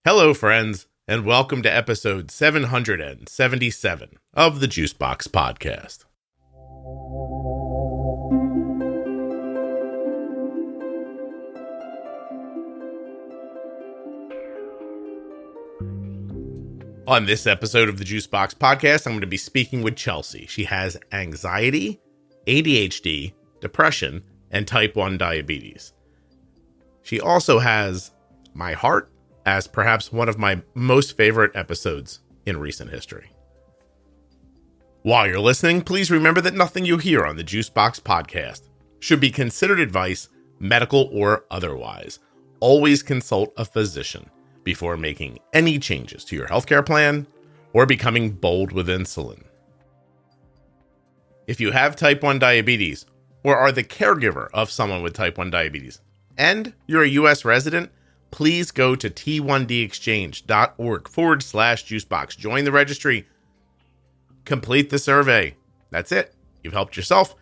Hello, friends, and welcome to episode 777 of the Juicebox Podcast. On this episode of the Juicebox Podcast, I'm going to be speaking with Chelsea. She has anxiety, ADHD, depression, and type 1 diabetes. She also has my heart as perhaps one of my most favorite episodes in recent history. While you're listening, please remember that nothing you hear on the Juicebox Podcast should be considered advice, medical or otherwise. Always consult a physician before making any changes to your healthcare plan or becoming bold with insulin. If you have type 1 diabetes or are the caregiver of someone with type 1 diabetes and you're a U.S. resident, please go to t1dexchange.org/juicebox. Join the registry. Complete the survey. That's it. You've helped yourself.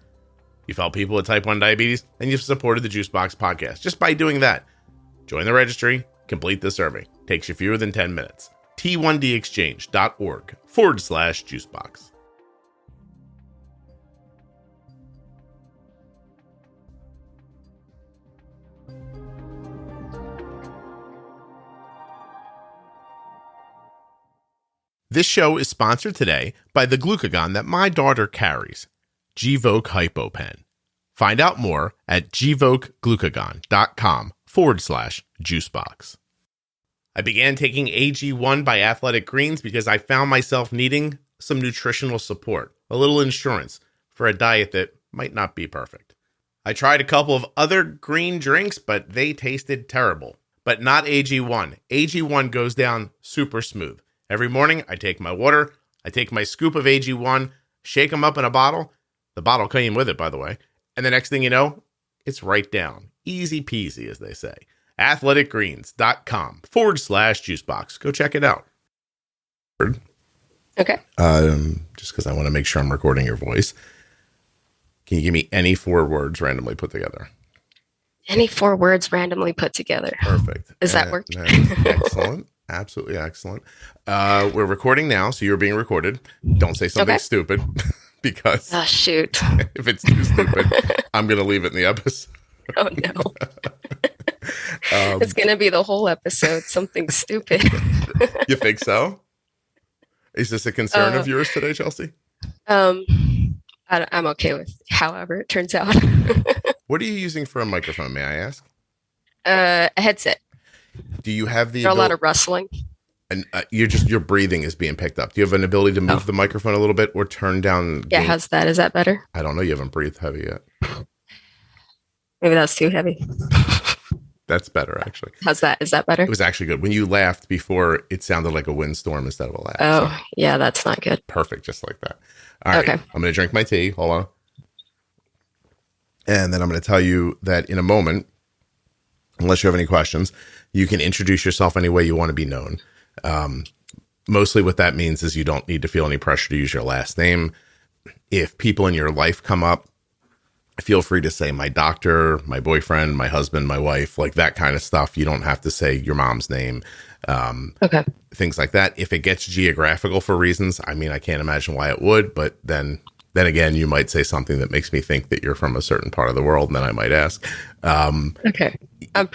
You've helped people with type 1 diabetes, and you've supported the Juicebox Podcast. Just by doing that, join the registry, complete the survey. Takes you fewer than 10 minutes. t1dexchange.org/juicebox. This show is sponsored today by the glucagon that my daughter carries, Gvoke HypoPen. Find out more at gvokeglucagon.com/juicebox. I began taking AG1 by Athletic Greens because I found myself needing some nutritional support, a little insurance for a diet that might not be perfect. I tried a couple of other green drinks, but they tasted terrible. But not AG1. AG1 goes down super smooth. Every morning, I take my water, I take my scoop of AG1, shake them up in a bottle. The bottle came with it, by the way. And the next thing you know, it's right down. Easy peasy, as they say. athleticgreens.com/juicebox. Go check it out. Okay. Just because I want to make sure I'm recording your voice. Can you give me any 4 words randomly put together? Any 4 words randomly put together. Perfect. Does that work? Excellent. Absolutely excellent. We're recording now, so you're being recorded. Don't say something stupid because shoot. If it's too stupid, I'm going to leave it in the episode. Oh, no. It's going to be the whole episode, something stupid. You think so? Is this a concern of yours today, Chelsea? I'm okay with however it turns out. What are you using for a microphone, may I ask? A headset. Do you have the a lot of rustling? And your breathing is being picked up. Do you have an ability to move the microphone a little bit or turn down? Yeah, how's that? Is that better? I don't know. You haven't breathed heavy yet. Maybe that's too heavy. That's better, actually. How's that? Is that better? It was actually good. When you laughed before, it sounded like a windstorm instead of a laugh. Oh, so. Yeah, that's not good. Perfect, just like that. All right, I'm going to drink my tea. Hold on. And then I'm going to tell you that in a moment, unless you have any questions, you can introduce yourself any way you want to be known. Mostly what that means is you don't need to feel any pressure to use your last name. If people in your life come up, feel free to say my doctor, my boyfriend, my husband, my wife, like that kind of stuff. You don't have to say your mom's name. Things like that. If it gets geographical for reasons, I mean, I can't imagine why it would, but then again, you might say something that makes me think that you're from a certain part of the world, and then I might ask. Okay. I'm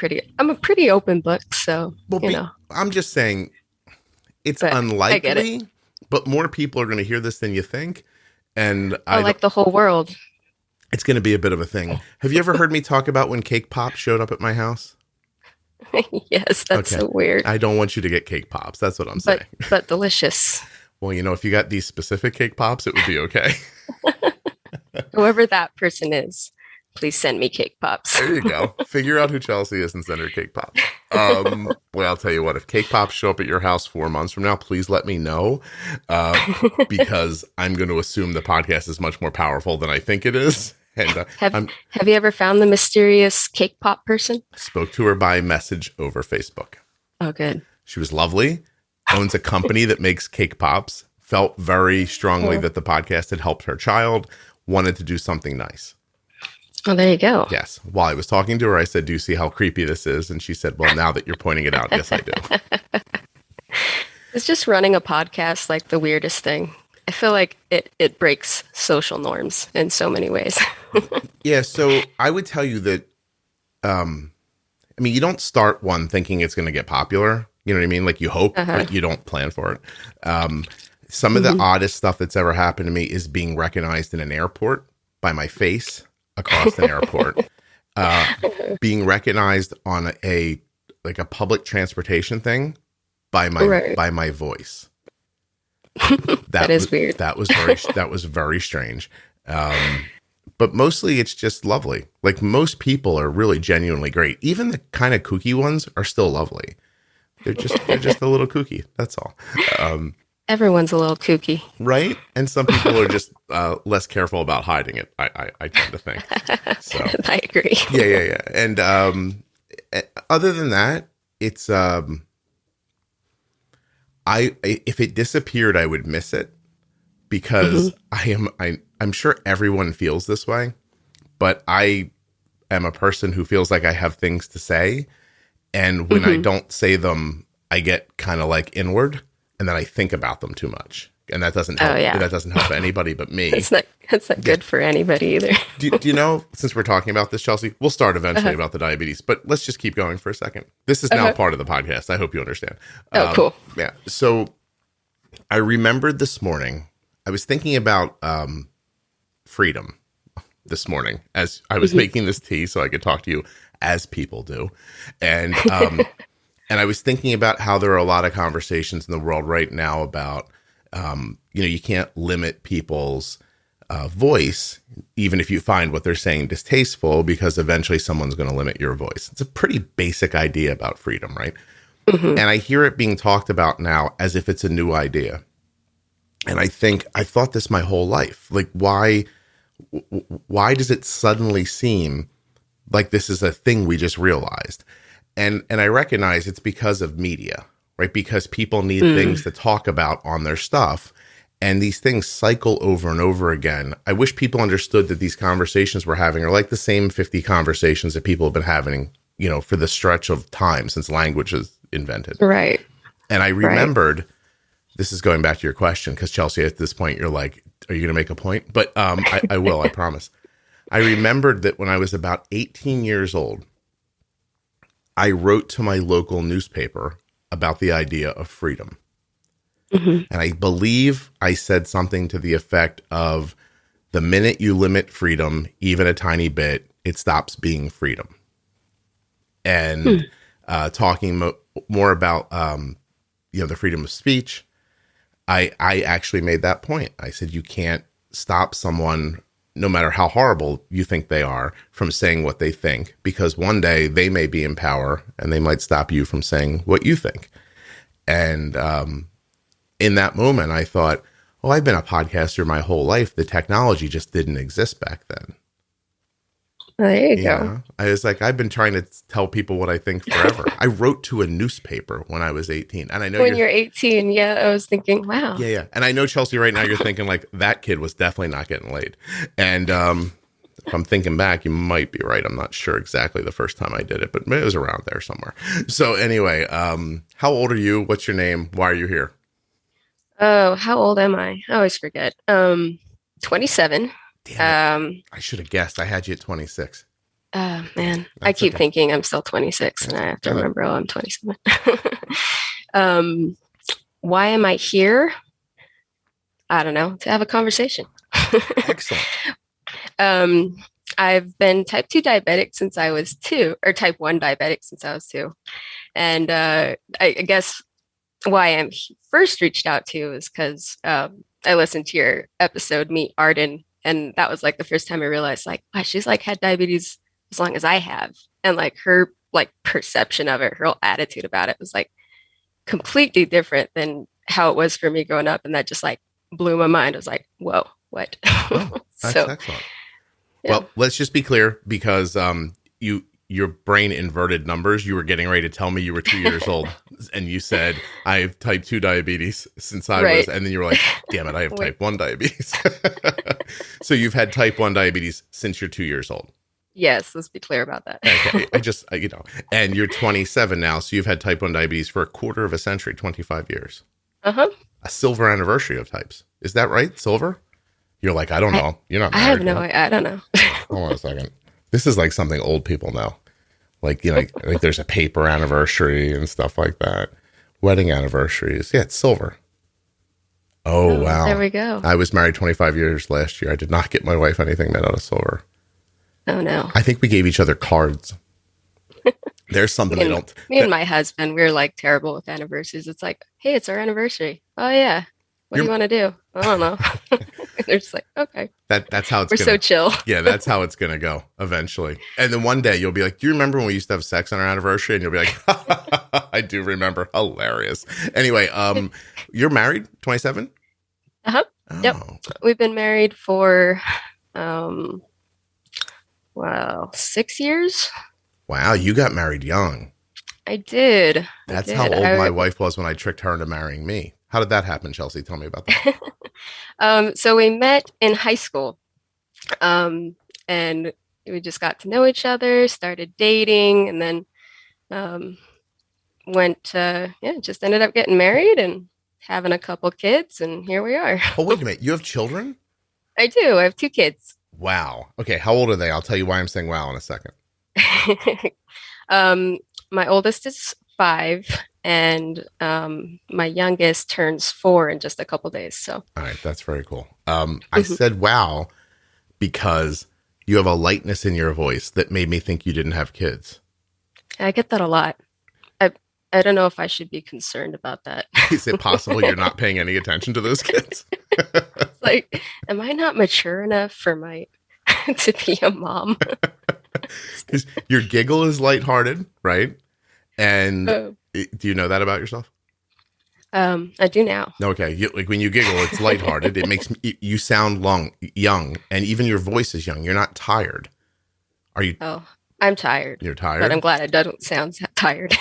a pretty open book, so, I'm just saying it's unlikely, but more people are going to hear this than you think. And I like the whole world. It's going to be a bit of a thing. Have you ever heard me talk about when Cake Pops showed up at my house? Yes, that's so weird. I don't want you to get Cake Pops. That's what I'm saying. But delicious. Well, if you got these specific Cake Pops, it would be okay. Whoever that person is, please send me Cake Pops. There you go. Figure out who Chelsea is and send her Cake Pops. Well, I'll tell you what, if Cake Pops show up at your house 4 months from now, please let me know, because I'm going to assume the podcast is much more powerful than I think it is. And have you ever found the mysterious Cake Pop person? Spoke to her by message over Facebook. Oh, good. She was lovely. Owns a company that makes cake pops. Felt very strongly that the podcast had helped her child. Wanted to do something nice. Oh, there you go. Yes. While I was talking to her, I said, "Do you see how creepy this is?" And she said, "Well, now that you're pointing it out, yes, I do." It's just running a podcast like the weirdest thing. I feel like it breaks social norms in so many ways. Yeah. So I would tell you that, I mean, you don't start one thinking it's going to get popular. You know what I mean? Like you hope, but you don't plan for it. Some of the oddest stuff that's ever happened to me is being recognized in an airport by my face across an airport. Being recognized on a public transportation thing by my voice. That is weird. That was very strange. But mostly it's just lovely. Like most people are really genuinely great. Even the kind of kooky ones are still lovely. They're just a little kooky. That's all. Everyone's a little kooky. Right? And some people are just less careful about hiding it, I tend to think. So I agree. Yeah. And other than that, it's if it disappeared, I would miss it because I'm sure everyone feels this way, but I am a person who feels like I have things to say. And when I don't say them, I get kind of like inward and then I think about them too much. And that doesn't help. That doesn't help anybody but me. It's not good for anybody either. do you know, since we're talking about this, Chelsea, we'll start eventually about the diabetes, but let's just keep going for a second. This is now part of the podcast. I hope you understand. Oh, cool. Yeah. So I remembered this morning, I was thinking about freedom this morning as I was making this tea so I could talk to you as people do. And and I was thinking about how there are a lot of conversations in the world right now about, you can't limit people's voice, even if you find what they're saying distasteful, because eventually someone's going to limit your voice. It's a pretty basic idea about freedom, right? And I hear it being talked about now as if it's a new idea. And I think I thought this my whole life. Like, why does it suddenly seem like this is a thing we just realized? And I recognize it's because of media, right? Because people need things to talk about on their stuff. And these things cycle over and over again. I wish people understood that these conversations we're having are like the same 50 conversations that people have been having, for the stretch of time since language was invented. Right. And I remembered, this is going back to your question, because Chelsea, at this point, you're like, are you going to make a point? But I will, I promise. I remembered that when I was about 18 years old, I wrote to my local newspaper about the idea of freedom. And I believe I said something to the effect of, the minute you limit freedom, even a tiny bit, it stops being freedom. And talking more about, the freedom of speech, I actually made that point. I said, you can't stop someone, no matter how horrible you think they are, from saying what they think, because one day they may be in power and they might stop you from saying what you think. And in that moment, I thought, I've been a podcaster my whole life. The technology just didn't exist back then. There you go. I was like, I've been trying to tell people what I think forever. I wrote to a newspaper when I was 18. And I know when you're 18, I was thinking, wow. Yeah. And I know, Chelsea, right now you're thinking like, that kid was definitely not getting laid. And if I'm thinking back, you might be right. I'm not sure exactly the first time I did it, but it was around there somewhere. So anyway, how old are you? What's your name? Why are you here? Oh, how old am I? I always forget. 27. Damn it. I should have guessed. I had you at 26. Man, that's I keep thinking I'm still 26 and I have to remember, I'm 27. Why am I here? I don't know, to have a conversation. Excellent. I've been type 2 diabetic since I was 2, or type 1 diabetic since I was 2. And I guess why I first reached out to you is because I listened to your episode, Meet Arden. And that was like the first time I realized, like, wow, she's like had diabetes as long as I have. And like her like perception of it, her whole attitude about it was like completely different than how it was for me growing up. And that just like blew my mind. I was like, whoa, what? Oh, that's excellent. Yeah. Well, let's just be clear, because your brain inverted numbers. You were getting ready to tell me you were 2 years old and you said, I have type 2 diabetes since I was, and then you were like, damn it, I have type 1 diabetes. So you've had type 1 diabetes since you're 2 years old. Yes, let's be clear about that. Okay, and you're 27 now, so you've had type 1 diabetes for a quarter of a century, 25 years. Uh-huh. A silver anniversary of types. Is that right? Silver? You're like, I don't know. You're not married. I have no idea. I don't know. Hold on a second. This is like something old people know. Like, like there's a paper anniversary and stuff like that. Wedding anniversaries. Yeah, it's silver. Oh, wow. There we go. I was married 25 years last year. I did not get my wife anything made out of silver. Oh, no. I think we gave each other cards. There's something I don't. Me and my husband, we're like terrible with anniversaries. It's like, hey, it's our anniversary. Oh, yeah. What do you want to do? I don't know. They're just like, okay. That's how it's We're so chill. Yeah, that's how it's going to go eventually. And then one day you'll be like, do you remember when we used to have sex on our anniversary? And you'll be like, I do remember. Hilarious. Anyway, you're married, 27? Uh-huh. Oh. Yep. We've been married for, 6 years. Wow, you got married young. I did. That's how old my wife was when I tricked her into marrying me. How did that happen, Chelsea? Tell me about that. So we met in high school, and we just got to know each other, started dating, and then just ended up getting married and having a couple kids, and here we are. Oh, wait a minute. You have children? I do. I have 2 kids. Wow. Okay, how old are they? I'll tell you why I'm saying wow in a second. My oldest is 5, and my youngest turns 4 in just a couple days. So, all right, that's very cool. I said wow because you have a lightness in your voice that made me think you didn't have kids. I get that a lot. I don't know if I should be concerned about that. Is it possible you're not paying any attention to those kids? It's like, am I not mature enough for to be a mom? Because your giggle is lighthearted, right? And do you know that about yourself? I do now. Okay, like when you giggle, it's lighthearted. It makes you sound young, and even your voice is young. You're not tired. Are you? Oh, I'm tired. You're tired, but I'm glad it doesn't sound tired.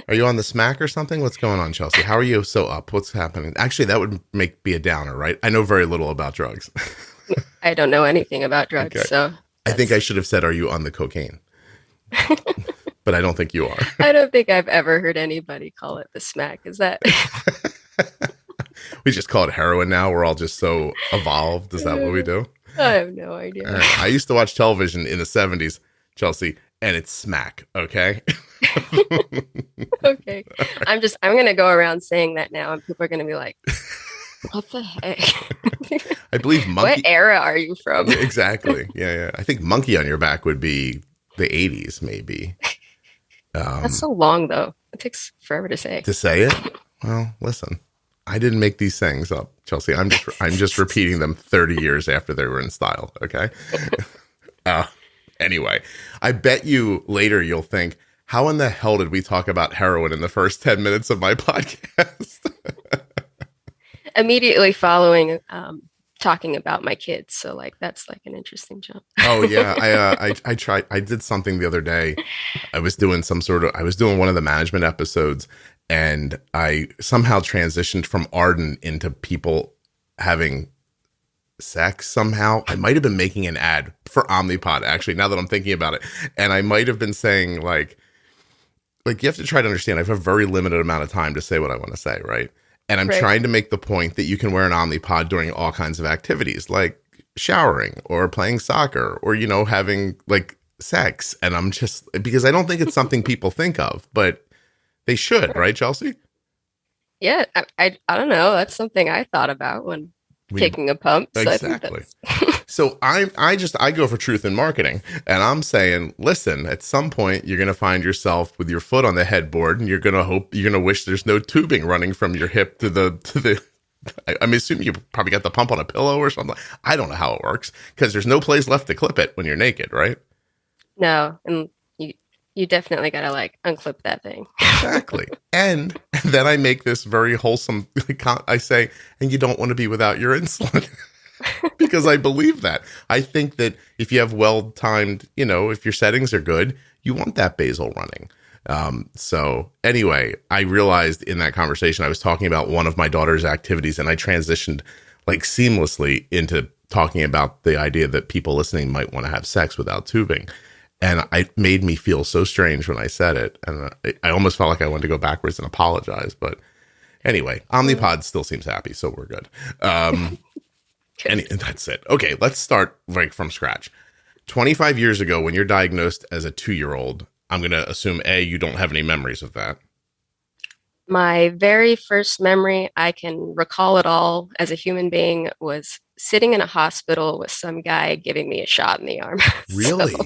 Are you on the smack or something? What's going on, Chelsea? How are you so up? What's happening? Actually, that would be a downer, right? I know very little about drugs. I don't know anything about drugs, okay. So I think I should have said, "Are you on the cocaine?" But I don't think you are. I don't think I've ever heard anybody call it the smack. Is that? We just call it heroin now. We're all just so evolved. Is that what we do? I have no idea. Right. I used to watch television in the 70s, Chelsea, and it's smack. Okay. Okay. I'm going to go around saying that now, and people are going to be like, what the heck? I believe monkey. What era are you from? Exactly. Yeah. I think monkey on your back would be the 80s, maybe. That's so long, though. It takes forever to say. To say it? Well, listen. I didn't make these things up, Chelsea. I'm just repeating them 30 years after they were in style. Okay. Anyway, I bet you later you'll think, how in the hell did we talk about heroin in the first 10 minutes of my podcast? Immediately following talking about my kids. So that's like an interesting jump. Oh yeah. I tried. I did something the other day. I was doing one of the management episodes, and I somehow transitioned from Arden into people having sex somehow. I might have been making an ad for Omnipod, actually, now that I'm thinking about it. And I might have been saying like you have to try to understand, I have a very limited amount of time to say what I want to say, right? And I'm trying to make the point that you can wear an Omnipod during all kinds of activities, like showering or playing soccer or, having like sex. And I'm just, because I don't think it's something people think of, but they should, right, Chelsea? Yeah, I don't know. That's something I thought about when taking a pump. So exactly. So I go for truth in marketing, and I'm saying, listen, at some point you're going to find yourself with your foot on the headboard, and you're going to wish there's no tubing running from your hip to the. I'm assuming you probably got the pump on a pillow or something. I don't know how it works because there's no place left to clip it when you're naked, right? No, and you definitely got to unclip that thing. Exactly. And then I make this very wholesome, I say, and you don't want to be without your insulin. Because I believe that. I think that if you have well-timed, if your settings are good, you want that basal running. So anyway, I realized in that conversation, I was talking about one of my daughter's activities, and I transitioned seamlessly into talking about the idea that people listening might want to have sex without tubing. And it made me feel so strange when I said it. And I almost felt like I wanted to go backwards and apologize. But anyway, Omnipod still seems happy, so we're good. And that's it. Okay, let's start right from scratch. 25 years ago, when you're diagnosed as a 2-year-old, I'm going to assume, A, you don't have any memories of that. My very first memory, I can recall it all as a human being, was sitting in a hospital with some guy giving me a shot in the arm. Really? So,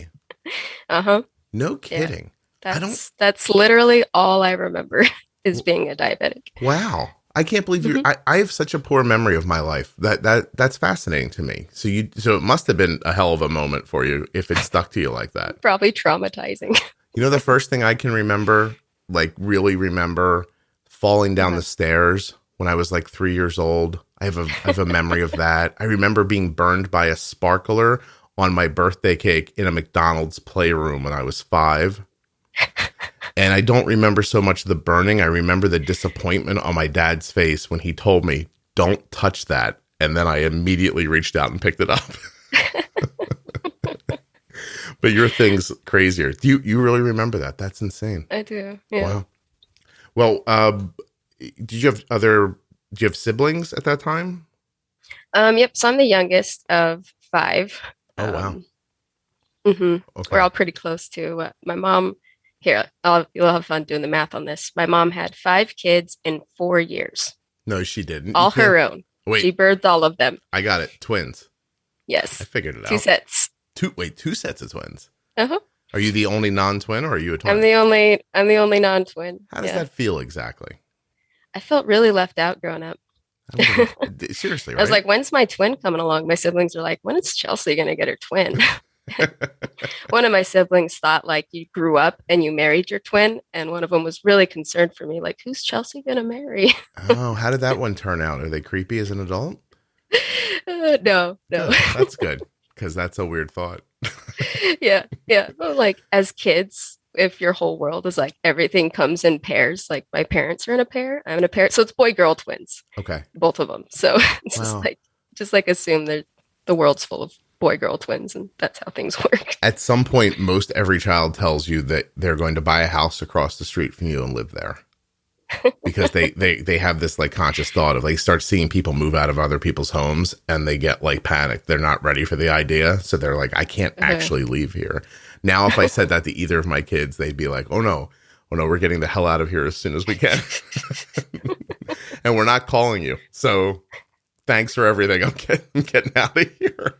uh-huh. No kidding. Yeah. That's literally all I remember is being a diabetic. Wow. I can't believe you. I have such a poor memory of my life. That's fascinating to me. So it must have been a hell of a moment for you if it stuck to you like that. Probably traumatizing. You know, the first thing I can remember, like really remember, falling down the stairs when I was like 3 years old. I have a memory of that. I remember being burned by a sparkler on my birthday cake in a McDonald's playroom when I was 5. And I don't remember so much the burning. I remember the disappointment on my dad's face when he told me, "Don't touch that." And then I immediately reached out and picked it up. But your thing's crazier. Do you really remember that? That's insane. I do. Yeah. Wow. Well, do you have siblings at that time? Yep. So I'm the youngest of 5. Oh, wow. Okay. Okay. We're all pretty close to my mom. Here, you'll have fun doing the math on this. My mom had 5 kids in 4 years. No, she didn't. All her own. Wait. She birthed all of them. I got it. Twins. Yes. I figured it out. 2 sets. 2 sets of twins. Uh-huh. Are you the only non-twin or are you a twin? I'm the only non-twin. How does that feel exactly? I felt really left out growing up. Seriously, right? I was like, when's my twin coming along? My siblings are like, when is Chelsea going to get her twin? One of my siblings thought like you grew up and you married your twin. And one of them was really concerned for me. Like, who's Chelsea going to marry? Oh, how did that one turn out? Are they creepy as an adult? No. Oh, that's good. Because that's a weird thought. Yeah. Well, like as kids, if your whole world is like everything comes in pairs, like my parents are in a pair, I'm in a pair. So it's boy-girl twins. Okay. Both of them. So it's just like assume that the world's full of boy-girl twins and that's how things work. At some point, most every child tells you that they're going to buy a house across the street from you and live there. Because they have this like conscious thought of they start seeing people move out of other people's homes and they get like panicked. They're not ready for the idea. So they're like, I can't actually leave here. Now, if I said that to either of my kids, they'd be like, oh no, we're getting the hell out of here as soon as we can. And we're not calling you. So thanks for everything. I'm getting out of here.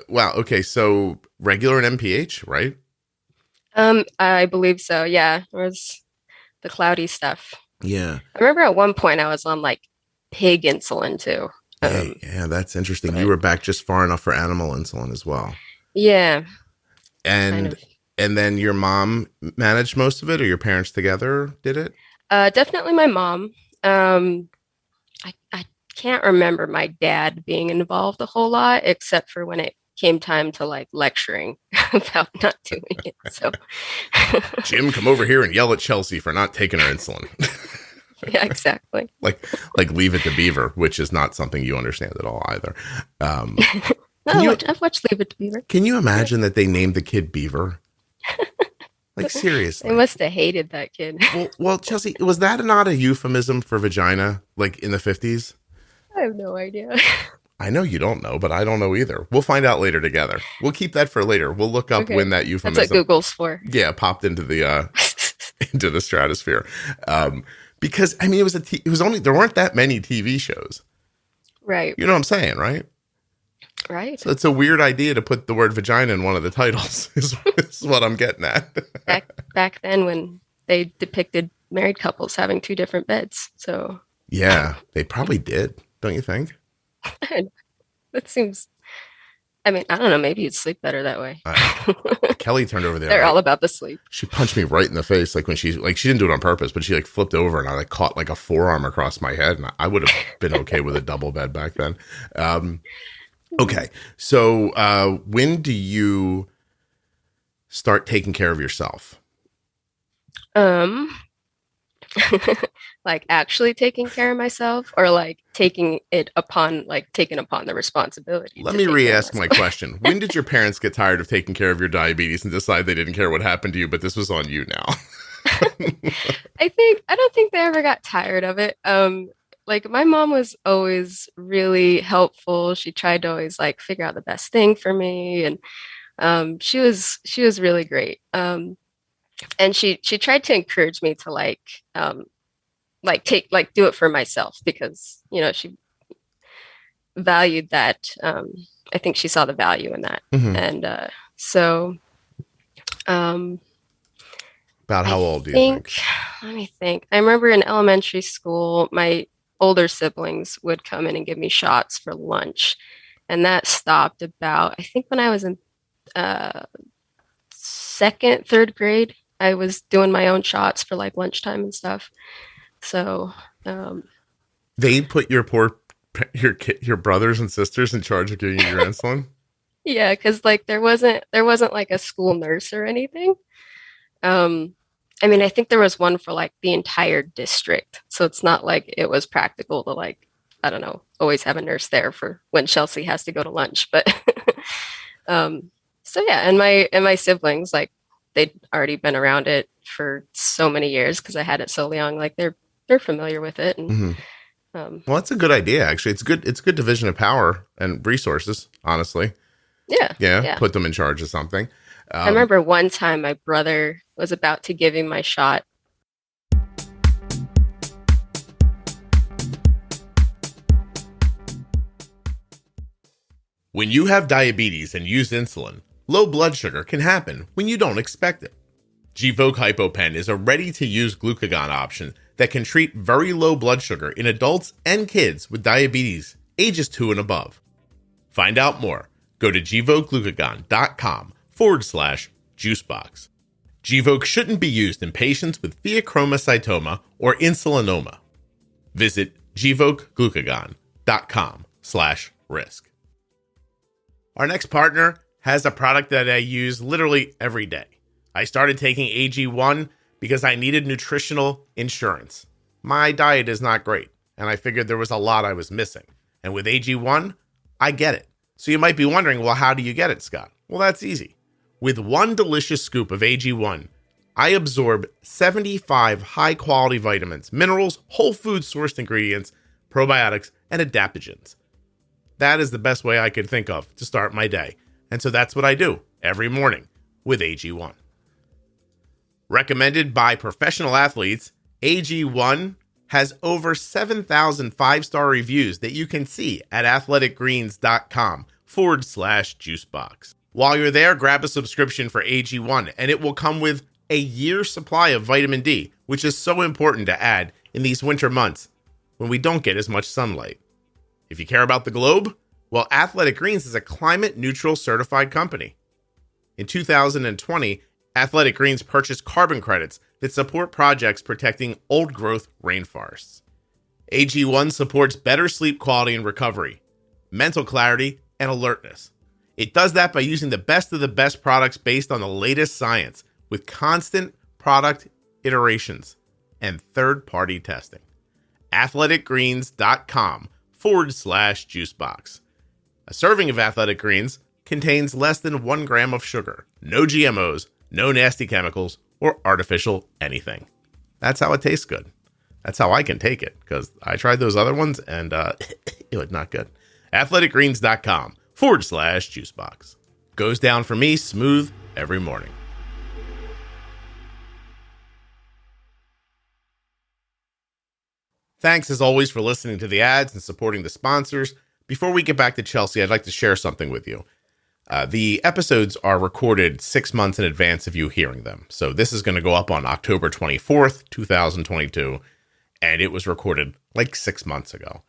Wow. Okay. So regular and MPH, right? I believe so. Yeah. It was the cloudy stuff. Yeah. I remember at one point I was on like pig insulin too. Yeah, that's interesting. You were back just far enough for animal insulin as well. Yeah. And then your mom managed most of it, or your parents together did it? Definitely my mom. I can't remember my dad being involved a whole lot, except for when it came time to like lecturing about not doing it. So Jim, come over here and yell at Chelsea for not taking her insulin. Yeah, exactly. like Leave It to Beaver, which is not something you understand at all either. I've watched Leave It to Beaver. Can you imagine that they named the kid Beaver? Like seriously. They must have hated that kid. Well, Chelsea, was that not a euphemism for vagina, like in the 50s? I have no idea. I know you don't know, but I don't know either. We'll find out later together. We'll keep that for later. We'll look up when that euphemism. That's what Google's for. Yeah, popped into the into the stratosphere. Because I mean, it was only there weren't that many TV shows. Right. You know what I'm saying, right? Right. So it's a weird idea to put the word vagina in one of the titles. Is what I'm getting at. back then, when they depicted married couples having 2 different beds, so yeah, they probably did. Don't you think? That seems. I mean, I don't know. Maybe you'd sleep better that way. Kelly turned over there. They're all about the sleep. She punched me right in the face, like when she didn't do it on purpose, but she like flipped over and I like caught like a forearm across my head, and I would have been okay with a double bed back then. Okay, so when do you start taking care of yourself? Like actually taking care of myself, or like taking upon the responsibility Let to me take care of re-ask my myself. question. When did your parents get tired of taking care of your diabetes and decide they didn't care what happened to you, but this was on you now? I don't think they ever got tired of it. Like my mom was always really helpful. She tried to always like figure out the best thing for me, and she was really great. And she tried to encourage me to do it for myself, because she valued that. I think she saw the value in that. Mhm. And so About I how old do you think, think? let me think. I remember in elementary school, my older siblings would come in and give me shots for lunch. And that stopped about, I think, when I was in uh, second, third grade. I was doing my own shots for like lunchtime and stuff. So, They put your brothers and sisters in charge of giving you your insulin? yeah, because like there wasn't like a school nurse or anything. Um, I mean, I think there was one for like the entire district. So it's not like it was practical to like, I don't know, always have a nurse there for when Chelsea has to go to lunch. But so yeah, and my siblings, like they'd already been around it for so many years because I had it so young. Like they're familiar with it. And Mhm. Well, that's a good idea, actually. It's good division of power and resources, honestly. yeah, Yeah, yeah. put them in charge of something. I remember one time my brother was about to give him my shot. When you have diabetes and use insulin, low blood sugar can happen when you don't expect it. Gvoke HypoPen is a ready-to-use glucagon option that can treat very low blood sugar in adults and kids with diabetes ages 2 and above. Find out more. Go to gvokeglucagon.com/juicebox. Gvoke shouldn't be used in patients with pheochromocytoma or insulinoma. Visit gvokeglucagon.com/risk. Our next partner has a product that I use literally every day. I started taking AG1 because I needed nutritional insurance. My diet is not great, and I figured there was a lot I was missing. And with AG1, I get it. So you might be wondering, well, how do you get it, Scott? Well, that's easy. With one delicious scoop of AG1, I absorb 75 high-quality vitamins, minerals, whole food sourced ingredients, probiotics, and adaptogens. That is the best way I could think of to start my day. And so that's what I do every morning with AG1. Recommended by professional athletes, AG1 has over 7,000 five-star reviews that you can see at athleticgreens.com/juicebox. While you're there, grab a subscription for AG1, and it will come with a year's supply of vitamin D, which is so important to add in these winter months when we don't get as much sunlight. If you care about the globe, well, Athletic Greens is a climate-neutral certified company. In 2020, Athletic Greens purchased carbon credits that support projects protecting old-growth rainforests. AG1 supports better sleep quality and recovery, mental clarity, and alertness. It does that by using the best of the best products based on the latest science with constant product iterations and third-party testing. athleticgreens.com/juicebox. A serving of Athletic Greens contains less than 1 gram of sugar, no GMOs, no nasty chemicals, or artificial anything. That's how it tastes good. That's how I can take it, because I tried those other ones and it was not good. athleticgreens.com/juicebox. Goes down for me smooth every morning. Thanks as always for listening to the ads and supporting the sponsors. Before we get back to Chelsea, I'd like to share something with you. The episodes are recorded 6 months in advance of you hearing them. So this is going to go up on October 24th, 2022, and it was recorded like 6 months ago.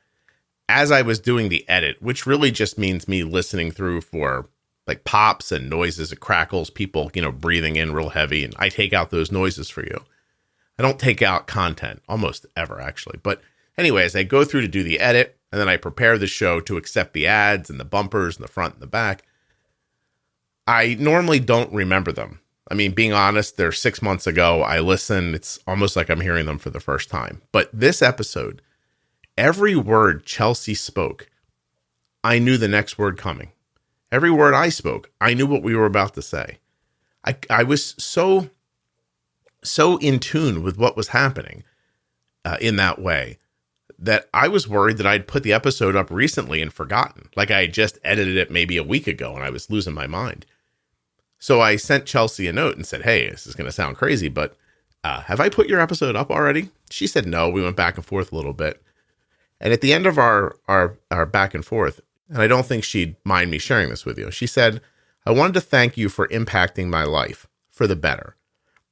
As I was doing the edit, which really just means me listening through for like pops and noises and crackles, people, breathing in real heavy, and I take out those noises for you. I don't take out content almost ever, actually. But anyways, I go through to do the edit, and then I prepare the show to accept the ads and the bumpers and the front and the back. I normally don't remember them. I mean, being honest, they're 6 months ago. I listen. It's almost like I'm hearing them for the first time. But this episode, every word Chelsea spoke, I knew the next word coming. Every word I spoke, I knew what we were about to say. I was so in tune with what was happening in that way that I was worried that I'd put the episode up recently and forgotten. Like I had just edited it maybe a week ago and I was losing my mind. So I sent Chelsea a note and said, hey, this is going to sound crazy, but have I put your episode up already? She said no. We went back and forth a little bit. And at the end of our back and forth, and I don't think she'd mind me sharing this with you, she said, I wanted to thank you for impacting my life for the better.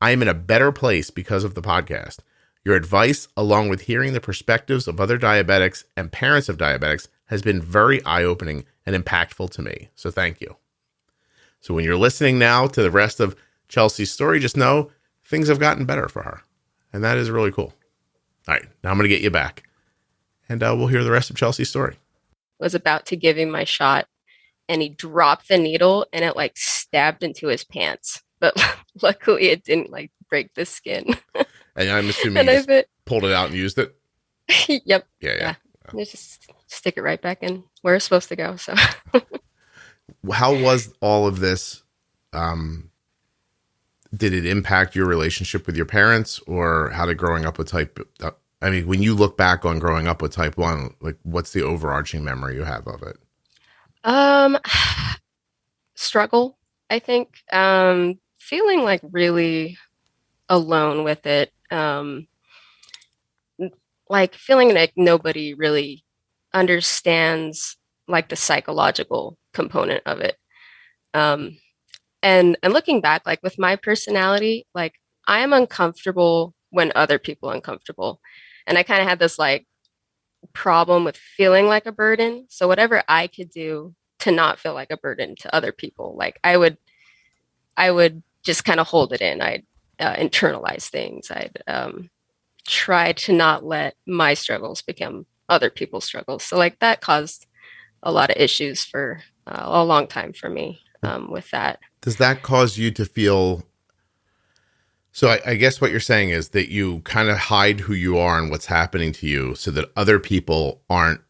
I am in a better place because of the podcast. Your advice, along with hearing the perspectives of other diabetics and parents of diabetics, has been very eye-opening and impactful to me. So thank you. So when you're listening now to the rest of Chelsea's story, just know things have gotten better for her. And that is really cool. All right, now I'm going to get you back. And we'll hear the rest of Chelsea's story. Was about to give him my shot and he dropped the needle and it like stabbed into his pants. But luckily it didn't like break the skin. And I'm assuming you just pulled it out and used it? Yep. Yeah. Just stick it right back in where it's supposed to go. So how was all of this? Did it impact your relationship with your parents, or how did growing up with I mean, when you look back on growing up with type 1, like what's the overarching memory you have of it? Struggle, I think. Feeling like really alone with it. Like feeling like nobody really understands like the psychological component of it. And looking back, like with my personality, like I am uncomfortable when other people are uncomfortable. And I kind of had this like problem with feeling like a burden. So whatever I could do to not feel like a burden to other people, like I would just kind of hold it in. I'd internalize things. I'd try to not let my struggles become other people's struggles. So like that caused a lot of issues for a long time for me with that. Does that cause you to feel... So I guess what you're saying is that you kind of hide who you are and what's happening to you so that other people aren't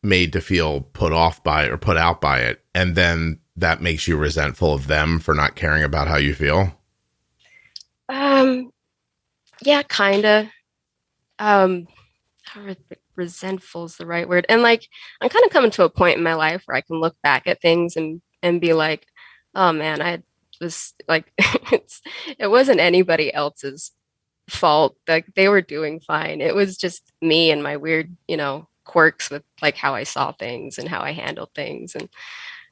made to feel put off by it or put out by it. And then that makes you resentful of them for not caring about how you feel? Yeah, kind of. Resentful is the right word. And like, I'm kind of coming to a point in my life where I can look back at things and be like, oh man, I was like, it wasn't anybody else's fault. Like they were doing fine. It was just me and my weird, quirks with like how I saw things and how I handled things. And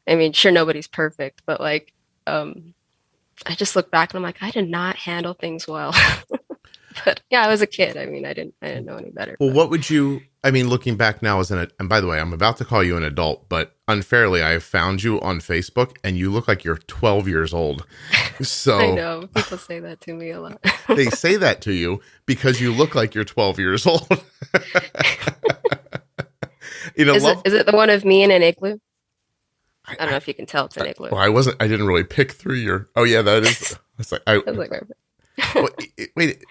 I mean, sure, nobody's perfect, but like, I just look back and I'm like, I did not handle things well. But yeah, I was a kid. I mean, I didn't know any better. Well, what would you, I mean, looking back now and by the way, I'm about to call you an adult, but unfairly, I have found you on Facebook and you look like you're 12 years old. So I know people say that to me a lot. They say that to you because you look like you're 12 years old. Is it the one of me in an igloo? I don't know if you can tell it's an igloo. Well, I didn't really pick through your, oh yeah, that is, it's like, wait,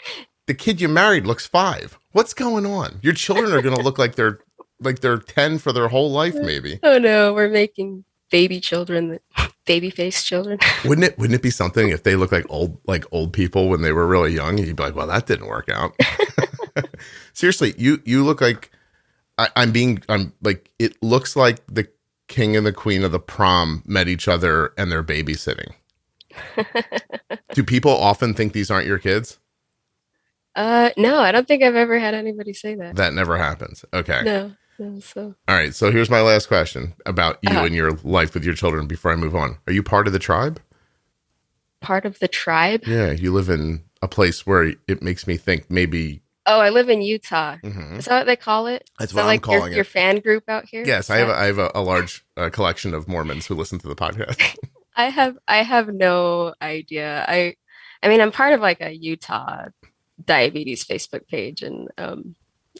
the kid you married looks 5. What's going on? Your children are going to look like they're 10 for their whole life, maybe. Oh no, we're making baby children, baby face children. Wouldn't it be something if they look like old people when they were really young? And you'd be like, well, that didn't work out. Seriously, you look like I'm like, it looks like the king and the queen of the prom met each other and they're babysitting. Do people often think these aren't your kids? No, I don't think I've ever had anybody say that. That never happens. Okay. No. So. All right. So here's my last question about you and your life with your children before I move on. Are you part of the tribe? Part of the tribe? Yeah. You live in a place where it makes me think maybe. Oh, I live in Utah. Mm-hmm. Is that what they call it? That's what I'm calling it. Your fan group out here? Yes. I have a large collection of Mormons who listen to the podcast. I have no idea. I mean, I'm part of like a Utah diabetes Facebook page, and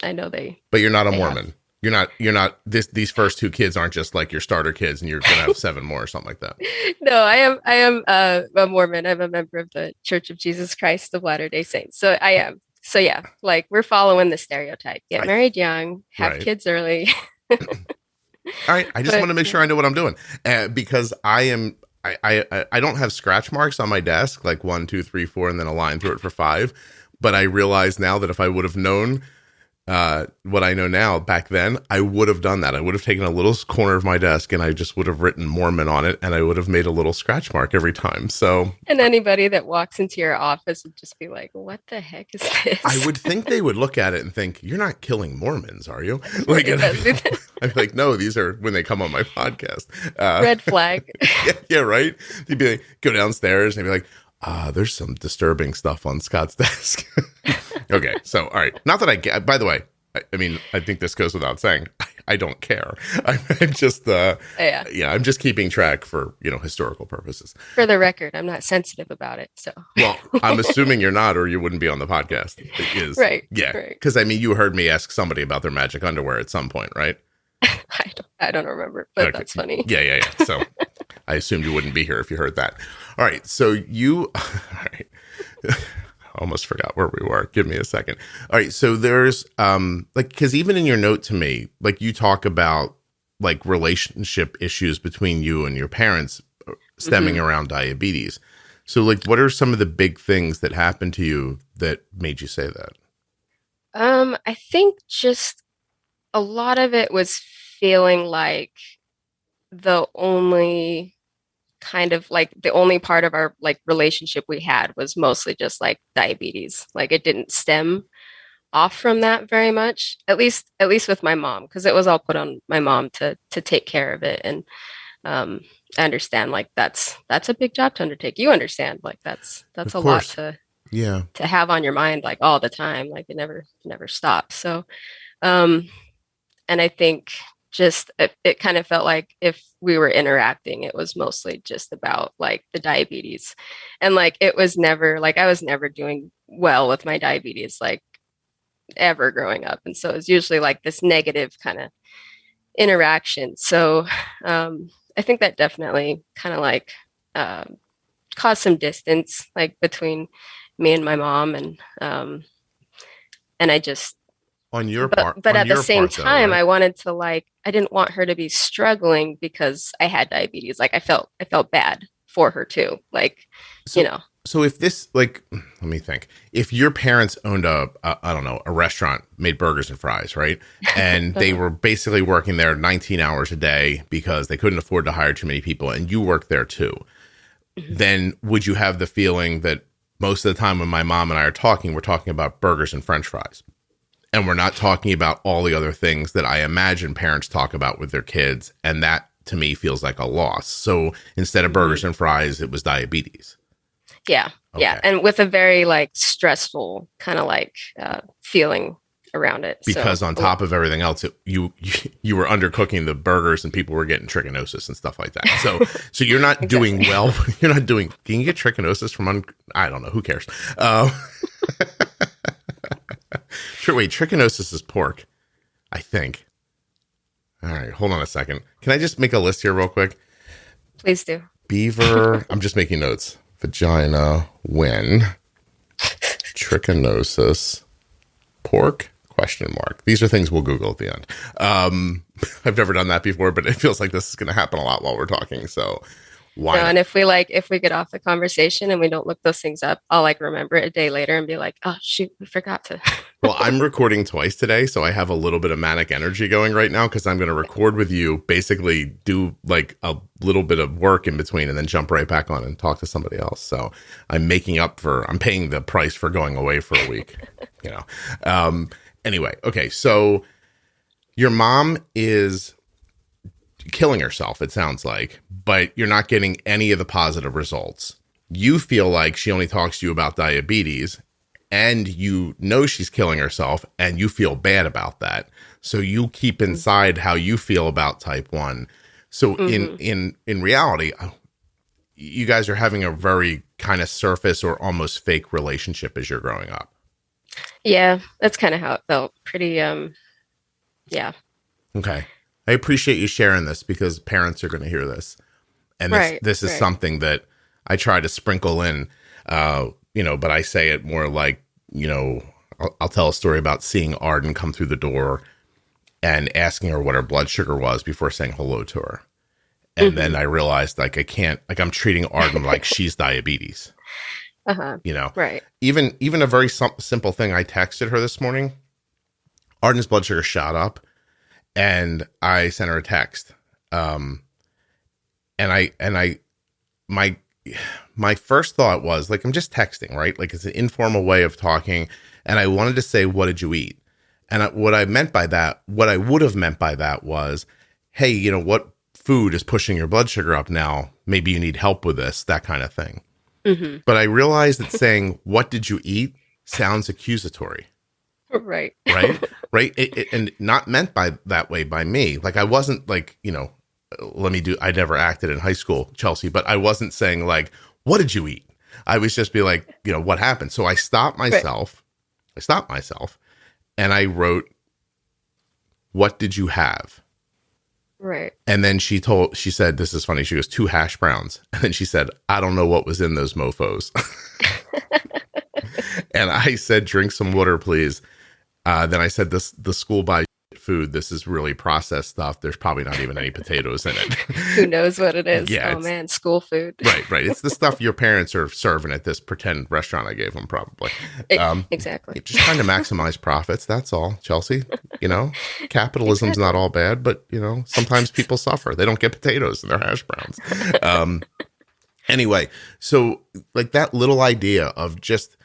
I know they. But you're not a Mormon. These first two kids aren't just like your starter kids and you're going to have 7 more or something like that. No, I am a Mormon. I'm a member of the Church of Jesus Christ of Latter-day Saints. So I am. So yeah, like we're following the stereotype. Get married young, have kids early. All right. I just want to make sure I know what I'm doing because I don't have scratch marks on my desk, like 1, 2, 3, 4, and then a line through it for 5. But I realize now that if I would have known what I know now back then, I would have done that. I would have taken a little corner of my desk and I just would have written Mormon on it and I would have made a little scratch mark every time. So, and anybody that walks into your office would just be like, what the heck is this? I would think they would look at it and think, you're not killing Mormons, are you? Like, I'd be like, no, these are when they come on my podcast. Red flag. Yeah, right. They'd be like, go downstairs and they'd be like, there's some disturbing stuff on Scott's desk. Okay. So, all right. Not that by the way, I mean, I think this goes without saying, I don't care. I'm just, I'm just keeping track for, historical purposes. For the record, I'm not sensitive about it. So, well, I'm assuming you're not, or you wouldn't be on the podcast. It is. Right. Yeah. Right. Because I mean, you heard me ask somebody about their magic underwear at some point, right? I don't remember, but okay. That's funny. Yeah. So I assumed you wouldn't be here if you heard that. All right. So all right. I almost forgot where we were. Give me a second. All right. So there's because even in your note to me, like you talk about like relationship issues between you and your parents stemming around diabetes. So like, what are some of the big things that happened to you that made you say that? I think just a lot of it was feeling like the only kind of like the only part of our like relationship we had was mostly just like diabetes. Like it didn't stem off from that very much, at least with my mom, because it was all put on my mom to take care of it. And I understand like that's a big job to undertake. You understand like that's a lot to have on your mind like all the time. Like it never stops. So and I think just it kind of felt like if we were interacting, it was mostly just about like the diabetes. And like it was never like I was never doing well with my diabetes like ever growing up. And so it was usually like this negative kind of interaction. So I think that definitely kind of like caused some distance like between me and my mom. And I just on your part, but at the same time, I wanted to like, I didn't want her to be struggling because I had diabetes. Like I felt bad for her too. Like, So if this, like, let me think, if your parents owned a restaurant, made burgers and fries, right? And they were basically working there 19 hours a day because they couldn't afford to hire too many people and you worked there too, then would you have the feeling that most of the time when my mom and I are talking, we're talking about burgers and French fries? And we're not talking about all the other things that I imagine parents talk about with their kids. And that to me feels like a loss. So instead of burgers and fries, it was diabetes. Yeah. Okay. Yeah. And with a very like stressful kind of like feeling around it. Because on top of everything else, you were undercooking the burgers and people were getting trichinosis and stuff like that. So you're not doing well. You're not doing, can you get trichinosis from, I don't know, who cares? Wait, trichinosis is pork, I think. All right, hold on a second. Can I just make a list here real quick? Please do. Beaver, I'm just making notes. Vagina, when, trichinosis, pork, ? These are things we'll Google at the end. I've never done that before, but it feels like this is going to happen a lot while we're talking, so why not? And if we get off the conversation and we don't look those things up, I'll like remember it a day later and be like, oh shoot, we forgot to. Well, I'm recording twice today, so I have a little bit of manic energy going right now because I'm going to record with you, basically do like a little bit of work in between and then jump right back on and talk to somebody else. So I'm paying the price for going away for a week, Anyway, okay, so your mom is killing herself, it sounds like, but you're not getting any of the positive results. You feel like she only talks to you about diabetes and you know she's killing herself and you feel bad about that. So you keep inside how you feel about type 1. So in reality, you guys are having a very kind of surface or almost fake relationship as you're growing up. Yeah, that's kind of how it felt. Pretty, yeah. Okay. I appreciate you sharing this because parents are going to hear this. And Right, this is right. something that I try to sprinkle in, but I say it more like, I'll tell a story about seeing Arden come through the door and asking her what her blood sugar was before saying hello to her. And then I realized like I can't, like I'm treating Arden like she's diabetes, Right. even a very simple thing. I texted her this morning, Arden's blood sugar shot up and I sent her a text. My first thought was like, I'm just texting, right? Like it's an informal way of talking. And I wanted to say, what did you eat? And what I would have meant by that was, hey, what food is pushing your blood sugar up now? Maybe you need help with this, that kind of thing. But I realized that saying, what did you eat sounds accusatory. Right. Right. Right. And not meant by that way by me. Like I wasn't like, I never acted in high school, Chelsea, but I wasn't saying like, what did you eat? I was just be like, what happened? So I stopped myself. Right. I stopped myself and I wrote, what did you have? Right. And then she said, this is funny. She goes, 2 hash browns. And then she said, I don't know what was in those mofos. And I said, drink some water, please. Then I said, the school buys food. This is really processed stuff. There's probably not even any potatoes in it. Who knows what it is? Yeah, oh man, school food. Right. It's the stuff your parents are serving at this pretend restaurant I gave them, probably. Exactly. Just trying to maximize profits. That's all, Chelsea. Capitalism's not all bad, but sometimes people suffer. They don't get potatoes in their hash browns. Anyway, so like that little idea of just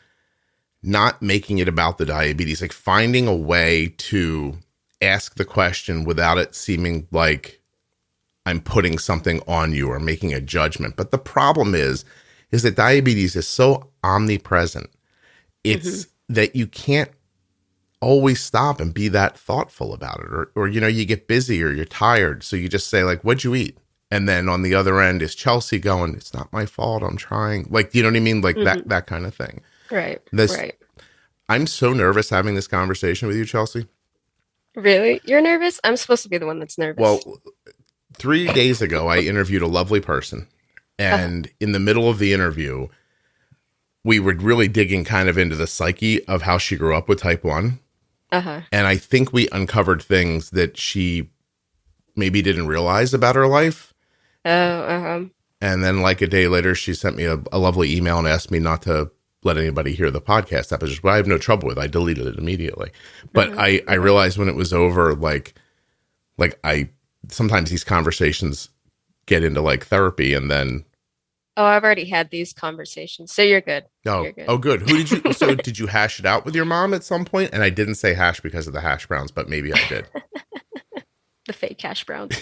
not making it about the diabetes, like finding a way to ask the question without it seeming like I'm putting something on you or making a judgment. But the problem is that diabetes is so omnipresent. It's that you can't always stop and be that thoughtful about it. Or you get busy or you're tired. So you just say like, what'd you eat? And then on the other end is Chelsea going, it's not my fault. I'm trying. Like, you know what I mean? Like that kind of thing. Right. Right. I'm so nervous having this conversation with you, Chelsea. Really? You're nervous? I'm supposed to be the one that's nervous. Well, 3 days ago, I interviewed a lovely person. And in the middle of the interview, we were really digging kind of into the psyche of how she grew up with type 1. And I think we uncovered things that she maybe didn't realize about her life. And then like a day later, she sent me a lovely email and asked me not to let anybody hear the podcast episode, which I have no trouble with. I deleted it immediately. But I realized when it was over, like sometimes these conversations get into like therapy and then. Oh, I've already had these conversations. So you're good. You're good. Oh, good. Did you hash it out with your mom at some point? And I didn't say hash because of the hash browns, but maybe I did. The fake hash browns.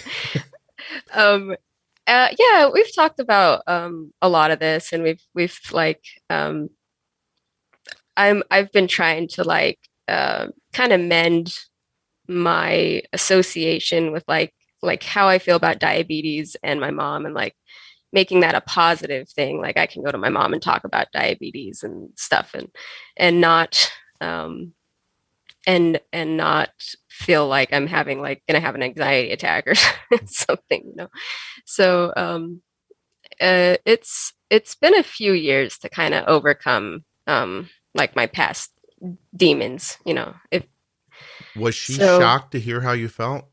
Yeah, we've talked about a lot of this, and we've like I've been trying to like kind of mend my association with like how I feel about diabetes and my mom, and like making that a positive thing. Like I can go to my mom and talk about diabetes and stuff, and not and not feel like I'm having gonna have an anxiety attack or something, So it's been a few years to kind of overcome like my past demons, Was she shocked to hear how you felt?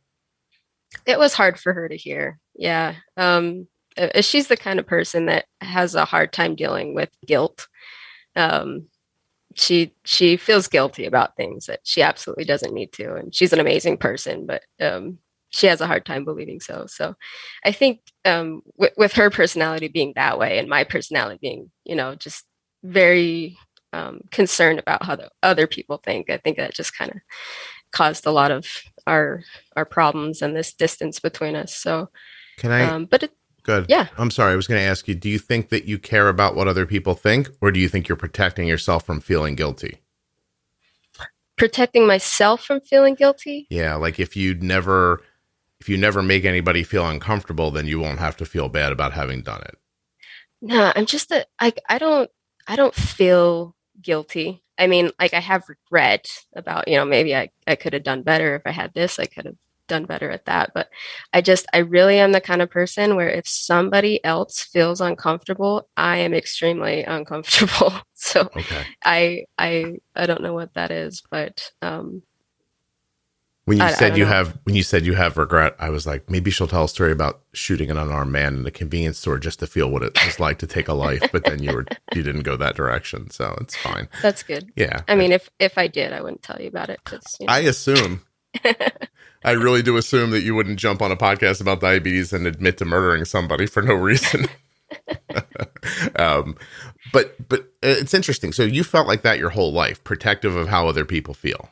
It was hard for her to hear. Yeah. She's the kind of person that has a hard time dealing with guilt. She feels guilty about things that she absolutely doesn't need to. And she's an amazing person, but she has a hard time believing so. So I think with her personality being that way and my personality being, just very concerned about how the other people think, I think that just kind of caused a lot of our problems and this distance between us. So can I good. Yeah. I'm sorry. I was going to ask you, do you think that you care about what other people think, or do you think you're protecting yourself from feeling guilty? Protecting myself from feeling guilty? Yeah. Like if you never make anybody feel uncomfortable, then you won't have to feel bad about having done it. No, I'm just I don't feel guilty. I mean, like I have regret about, maybe I could have done better if I had this, I could have done better at that. But I really am the kind of person where if somebody else feels uncomfortable, I am extremely uncomfortable. So Okay. I don't know what that is, but When you said don't know. when you said you have regret, I was like, maybe she'll tell a story about shooting an unarmed man in a convenience store just to feel what it was like to take a life. But then you didn't go that direction, so it's fine. That's good. Yeah. I mean, if I did, I wouldn't tell you about it because I assume. I really do assume that you wouldn't jump on a podcast about diabetes and admit to murdering somebody for no reason. But it's interesting. So you felt like that your whole life, protective of how other people feel.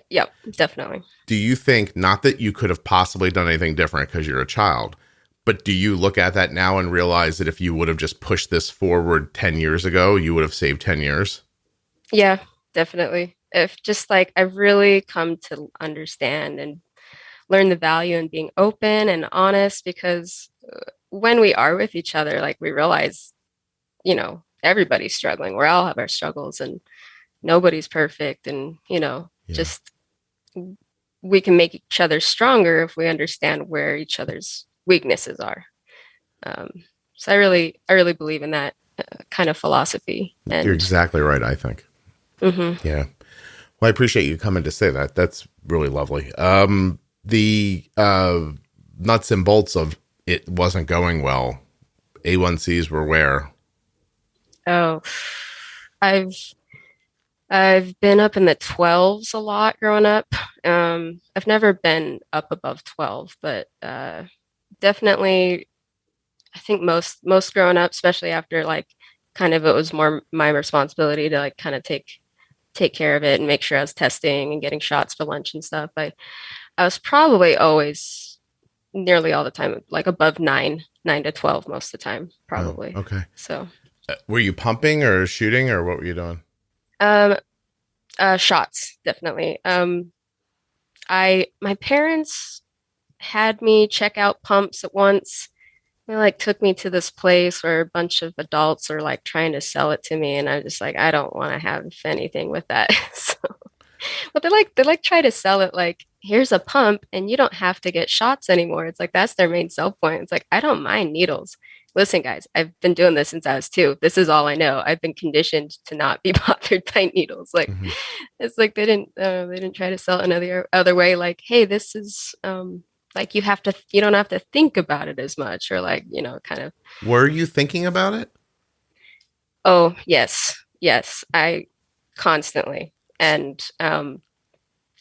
Yeah, definitely. Do you think, not that you could have possibly done anything different because you're a child, but do you look at that now and realize that if you would have just pushed this forward 10 years ago, you would have saved 10 years? Yeah, definitely. If just like I've really come to understand and learn the value in being open and honest, because when we are with each other, like we realize, everybody's struggling. We all have our struggles and nobody's perfect. And, just we can make each other stronger if we understand where each other's weaknesses are. So I really believe in that kind of philosophy. And you're exactly right, I think. Mm-hmm. Yeah. Well, I appreciate you coming to say that. That's really lovely. The nuts and bolts of it wasn't going well. A1Cs were where? Oh, I've been up in the 12s a lot growing up. I've never been up above 12, but definitely, I think most growing up, especially after like kind of it was more my responsibility to like kind of take care of it and make sure I was testing and getting shots for lunch and stuff. I was probably always nearly all the time like above 9 to 12 most of the time, probably. Oh, okay. So were you pumping or shooting or what were you doing? Shots, definitely. My parents had me check out pumps at once. They like took me to this place where a bunch of adults are like trying to sell it to me, and I'm just like, I don't want to have anything with that. So, but they try to sell it like, here's a pump, and you don't have to get shots anymore. It's like that's their main sell point. It's like I don't mind needles. Listen, guys, I've been doing this since I was 2. This is all I know. I've been conditioned to not be bothered by needles. Like, It's like they didn't try to sell it another other way. Like, hey, this is like you don't have to think about it as much, or like kind of. Were you thinking about it? Oh yes, I constantly, and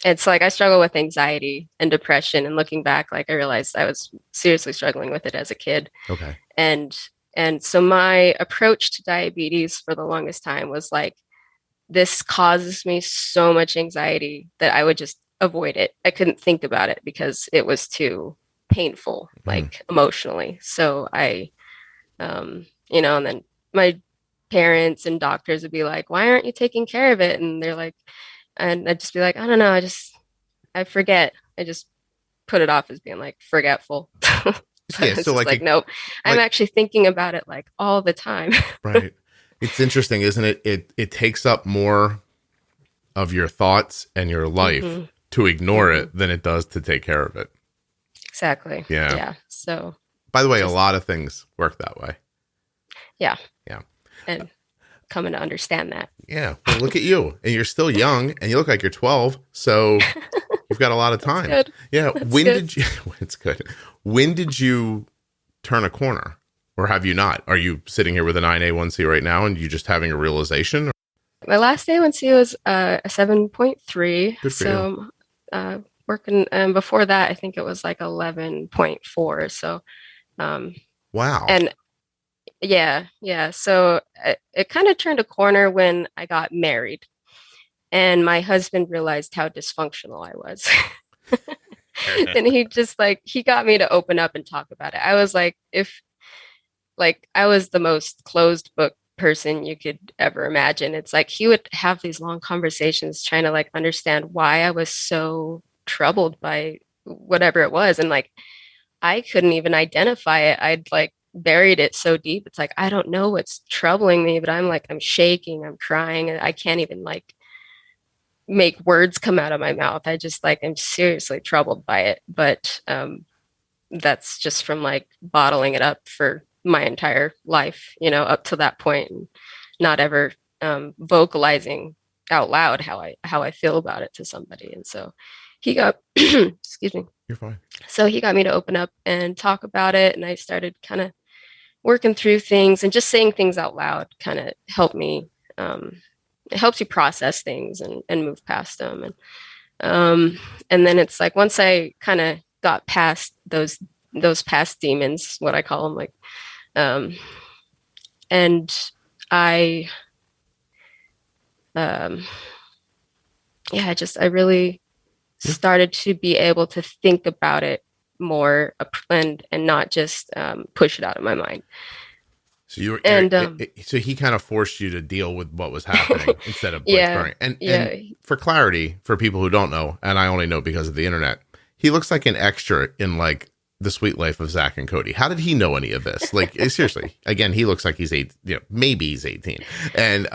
it's like I struggle with anxiety and depression, and looking back, like I realized I was seriously struggling with it as a kid. Okay. And so my approach to diabetes for the longest time was like, this causes me so much anxiety that I would just avoid it. I couldn't think about it because it was too painful, like emotionally. So I, and then my parents and doctors would be like, why aren't you taking care of it? And they're like, and I'd just be like, I don't know. I forget. I just put it off as being like forgetful. Yeah. So like, nope, I'm actually thinking about it like all the time. Right. It's interesting, isn't it? It takes up more of your thoughts and your life to ignore it than it does to take care of it. Exactly. Yeah. Yeah. So, by the way, a lot of things work that way. Yeah. Yeah. And coming to understand that. Yeah. Well, look at you. And you're still young and you look like you're 12. So you've got a lot of time. That's good. Yeah. That's when good. did you, it's good. When did you turn a corner? Or have you not? Are you sitting here with an A1C right now and you just having a realization? My last A1C was a 7.3. Good for you. Working, and before that, I think it was like 11.4. So, wow. And yeah. So it kind of turned a corner when I got married, and my husband realized how dysfunctional I was. And he got me to open up and talk about it. I was like, I was the most closed book person you could ever imagine. It's like he would have these long conversations trying to like understand why I was so troubled by whatever it was. And like, I couldn't even identify it. I'd like buried it so deep. It's like, I don't know what's troubling me, but I'm shaking, I'm crying. And I can't even like make words come out of my mouth. I just like am seriously troubled by it. But that's just from like bottling it up for my entire life, you know, up to that point, and not ever vocalizing out loud how I feel about it to somebody. And so he got excuse me. You're fine. So he got me to open up and talk about it, and I started kind of working through things, and just saying things out loud kind of helped me. It helps you process things and move past them. And then it's like, once I kind of got past those past demons, what I call them, like, and I, I really started to be able to think about it more and not just push it out of my mind. So so he kind of forced you to deal with what was happening instead of burning. And for clarity, for people who don't know, and I only know because of the internet, he looks like an extra in like The Sweet Life of Zach and Cody. How did he know any of this? Like, seriously, again, he looks like he's maybe he's 18. And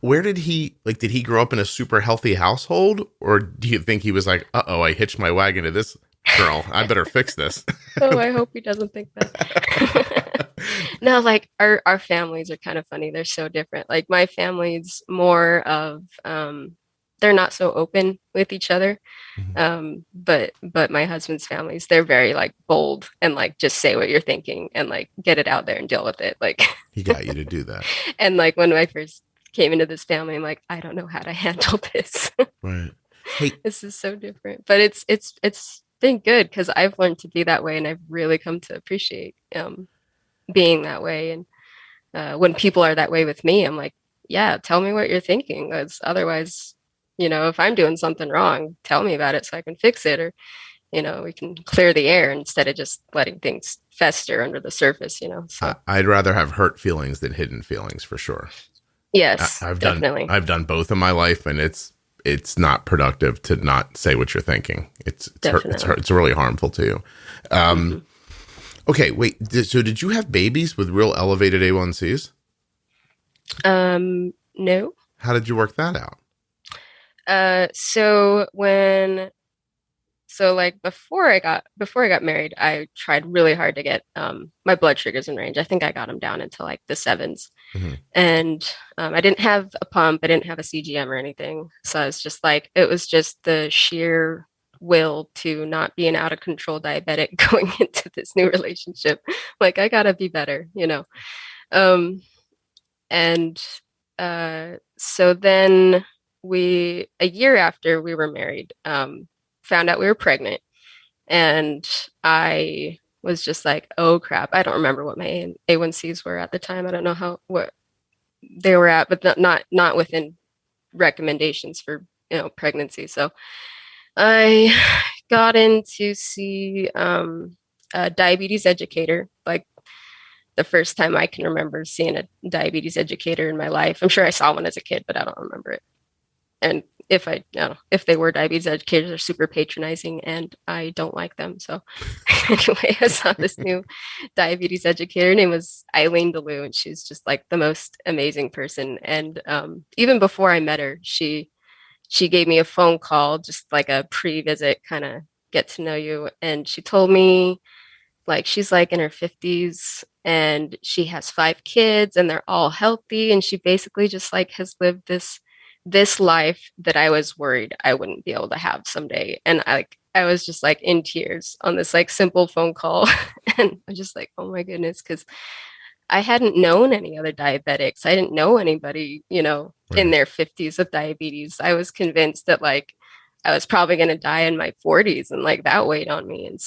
where did he grow up in a super healthy household, or do you think he was like, I hitched my wagon to this girl, I better fix this? I hope he doesn't think that. No, like our families are kind of funny. They're so different. Like my family's more of they're not so open with each other. Mm-hmm. But my husband's families, they're very like bold and like just say what you're thinking and like get it out there and deal with it. Like he got you to do that. And like when I first came into this family, I'm like, I don't know how to handle this. Right. Hey, this is so different. But it's been good because I've learned to be that way, and I've really come to appreciate being that way. And when people are that way with me, I'm like, yeah, tell me what you're thinking. Because otherwise, if I'm doing something wrong, tell me about it so I can fix it, or, we can clear the air instead of just letting things fester under the surface, So. I'd rather have hurt feelings than hidden feelings, for sure. Yes, I've definitely. I've done both in my life, and it's not productive to not say what you're thinking. It's really harmful to you. Mm-hmm. Okay, wait. So did you have babies with real elevated A1Cs? No. How did you work that out? Before I got married, I tried really hard to get my blood sugars in range. I think I got them down into like the 7s. Mm-hmm. And I didn't have a pump. I didn't have a CGM or anything. So I was just like, it was just the sheer will to not be an out of control diabetic going into this new relationship. Like, I gotta be better, so then a year after we were married, found out we were pregnant, and I was just like, oh crap, I don't remember what my A1Cs were at the time. I don't know what they were at, but not within recommendations for pregnancy. So I got in to see a diabetes educator, like the first time I can remember seeing a diabetes educator in my life. I'm sure I saw one as a kid, but I don't remember it. And if they were diabetes educators, they're super patronizing, and I don't like them. So anyway, I saw this new diabetes educator. Her name was Eileen DeLue, and she's just like the most amazing person. And even before I met her, she gave me a phone call, just like a pre-visit, kind of get to know you. And she told me, like, she's like in her 50s and she has 5 kids and they're all healthy. And she basically just like has lived this life that I was worried I wouldn't be able to have someday. And I was just like in tears on this like simple phone call. And I'm just like, oh my goodness, because I hadn't known any other diabetics. I didn't know anybody, right, in their 50s with diabetes. I was convinced that like I was probably going to die in my 40s, and like that weighed on me. And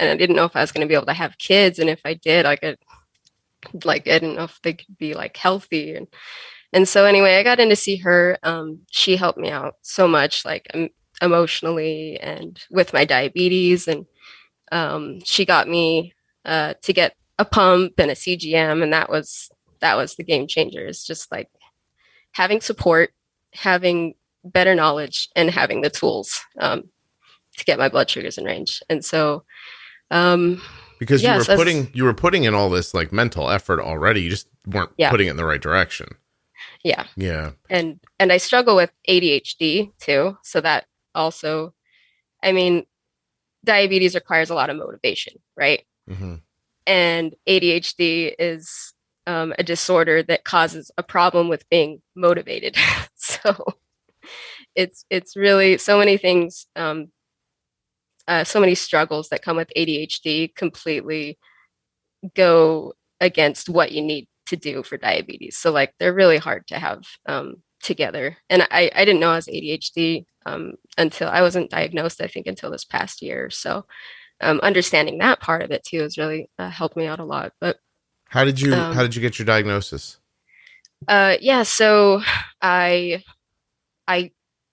I didn't know if I was going to be able to have kids. And if I did, I didn't know if they could be like healthy. And so anyway, I got in to see her. She helped me out so much, like emotionally and with my diabetes. And she got me to get a pump and a CGM. And that was the game changer. It's just like having support, having better knowledge, and having the tools to get my blood sugars in range. And so, because you were putting in all this like mental effort already, you just weren't putting it in the right direction. Yeah. Yeah. And I struggle with ADHD too. So that also, I mean, diabetes requires a lot of motivation, right? Mm-hmm. And ADHD is a disorder that causes a problem with being motivated. So it's really so many things, so many struggles that come with ADHD completely go against what you need to do for diabetes. So like they're really hard to have together. And I didn't know I was ADHD until I wasn't diagnosed, I think, until this past year. So understanding that part of it too has really helped me out a lot. But how did you get your diagnosis? Yeah, so I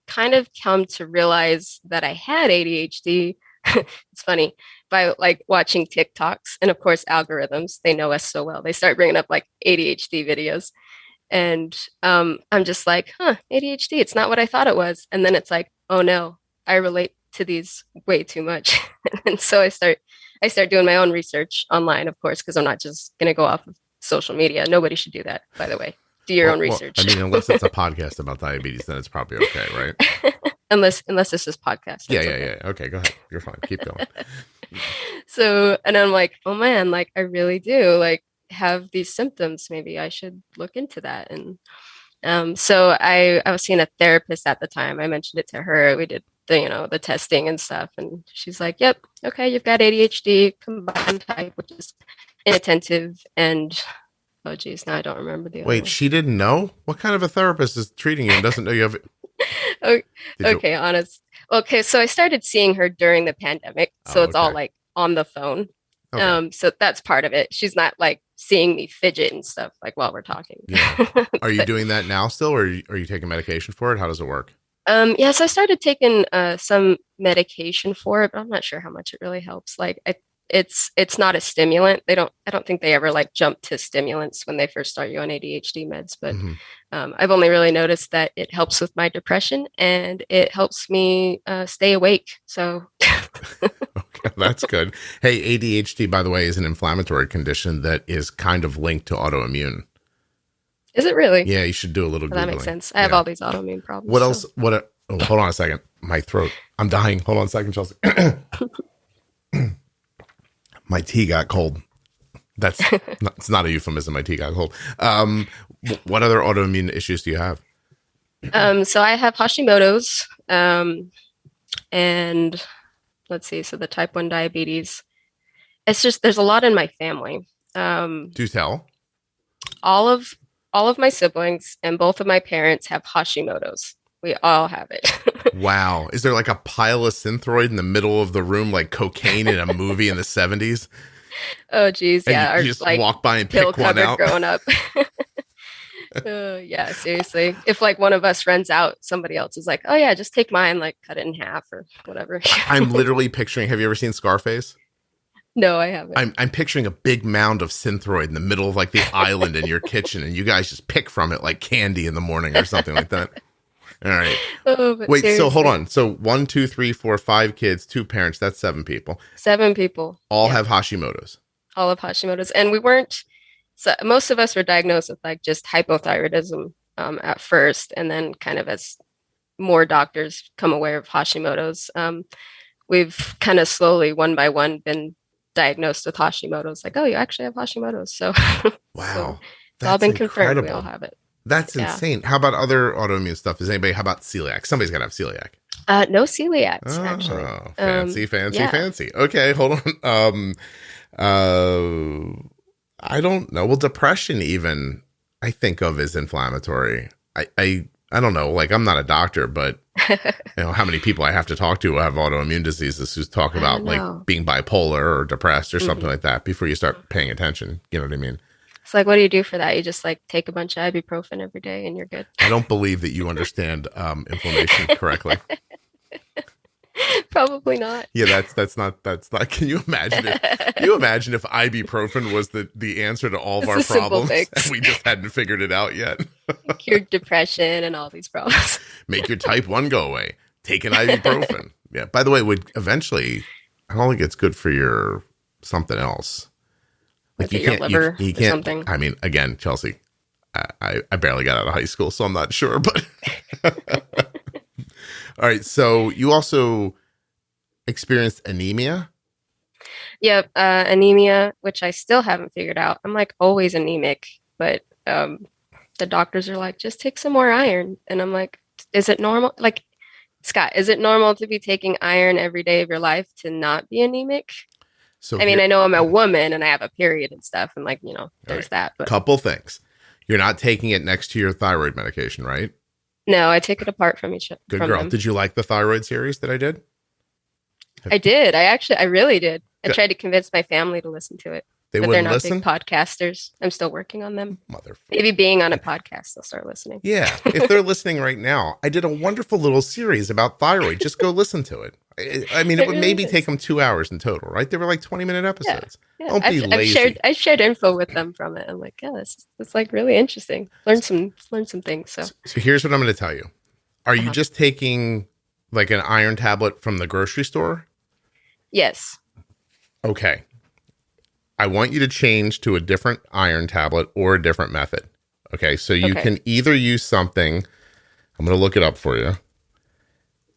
kind of come to realize that I had ADHD. It's funny, by like watching TikToks, and of course algorithms, they know us so well. They start bringing up like ADHD videos, and I'm just like, ADHD, it's not what I thought it was. And then it's like, oh no, I relate to these way too much. And so I start doing my own research online, of course, because I'm not just going to go off of social media. Nobody should do that, by the way. Do your own research. I mean, unless it's a podcast about diabetes, then it's probably okay, right? unless it's this podcast. Yeah. Okay, go ahead. You're fine. Keep going. So, and I'm like, oh man, like I really do like have these symptoms. Maybe I should look into that. And so I was seeing a therapist at the time. I mentioned it to her. We did the testing and stuff, and she's like, yep, okay, you've got ADHD combined type, which is inattentive and oh geez, now I don't remember the other one. She didn't know? What kind of a therapist is treating you and doesn't know you have it? Okay, honest. Okay, so I started seeing her during the pandemic, so it's all like on the phone. Okay. So that's part of it. She's not like seeing me fidget and stuff like while we're talking. Yeah. Are you doing that now still, or are you taking medication for it? How does it work? Yeah, so I started taking some medication for it, but I'm not sure how much it really helps. Like it's not a stimulant. I don't think they ever like jump to stimulants when they first start you on ADHD meds, but I've only really noticed that it helps with my depression and it helps me stay awake. So okay, that's good. Hey, ADHD, by the way, is an inflammatory condition that is kind of linked to autoimmune. Is it really? Yeah, you should do a little Googling. That makes sense. I have all these autoimmune problems. What else? Hold on a second. My throat. I'm dying. Hold on a second, Chelsea. My tea got cold. It's not a euphemism. My tea got cold. What other autoimmune issues do you have? So I have Hashimoto's, and let's see. So the type 1 diabetes. It's just there's a lot in my family. Do tell. All of my siblings and both of my parents have Hashimoto's. We all have it. Wow. Is there like a pile of Synthroid in the middle of the room, like cocaine in a movie in the 70s? Oh, geez. Yeah. You just like walk by and pick one out. Growing up. Yeah, seriously. If like one of us runs out, somebody else is like, oh yeah, just take mine, like cut it in half or whatever. I'm literally picturing, have you ever seen Scarface? No, I haven't. I'm picturing a big mound of Synthroid in the middle of like the island in your kitchen, and you guys just pick from it like candy in the morning or something like that. All right. Oh, wait, seriously. So hold on. So 1, 2, 3, 4, 5 kids, 2 parents. That's 7 people. 7 people. All have Hashimoto's. All have Hashimoto's. And we weren't, so most of us were diagnosed with like just hypothyroidism at first. And then kind of as more doctors come aware of Hashimoto's, we've kind of slowly, one by one, been diagnosed with Hashimoto's. Like, oh, you actually have Hashimoto's. So, wow. So it's all been confirmed. We all have it. That's insane. How about other autoimmune stuff? How about celiac? Somebody's got to have celiac. No celiacs, actually. Fancy. Okay, hold on. I don't know. Well, depression even I think of as inflammatory. I don't know. Like, I'm not a doctor, but how many people I have to talk to who have autoimmune diseases who talk about like being bipolar or depressed or something like that before you start paying attention. You know what I mean? It's like, what do you do for that? You just like take a bunch of ibuprofen every day and you're good. I don't believe that you understand inflammation correctly. Probably not. Yeah, that's not. Can you imagine if ibuprofen was the answer to all of our problems and we just hadn't figured it out yet? Cure depression and all these problems. Make your type 1 go away. Take an ibuprofen. Yeah. By the way, eventually, I don't think it's good for your something else. Like your liver you can't. something. I mean, again, Chelsea, I barely got out of high school, so I'm not sure. But all right. So you also experienced anemia? Yep, anemia, which I still haven't figured out. I'm like always anemic, but the doctors are like, just take some more iron. And I'm like, is it normal? Like, Scott, is it normal to be taking iron every day of your life to not be anemic? So I mean, I know I'm a woman and I have a period and stuff, and like, there's that. But couple things. You're not taking it next to your thyroid medication, right? no, I take it apart from each other. Good girl. Them. Did you like the thyroid series that I did? I did. I really did. I tried to convince my family to listen to it. But they're not big podcasters. I'm still working on them. Maybe being on a podcast, they'll start listening. Yeah. If they're listening right now, I did a wonderful little series about thyroid. Just go listen to it. I mean, it would maybe take them 2 hours in total, right? They were like 20-minute episodes. Yeah. Don't be lazy. I shared info with them from it. I'm like, yeah, it's like really interesting. Learn some things. So here's what I'm going to tell you. Are you just taking like an iron tablet from the grocery store? Yes. Okay. I want you to change to a different iron tablet or a different method. Okay. So you can either use something. I'm going to look it up for you.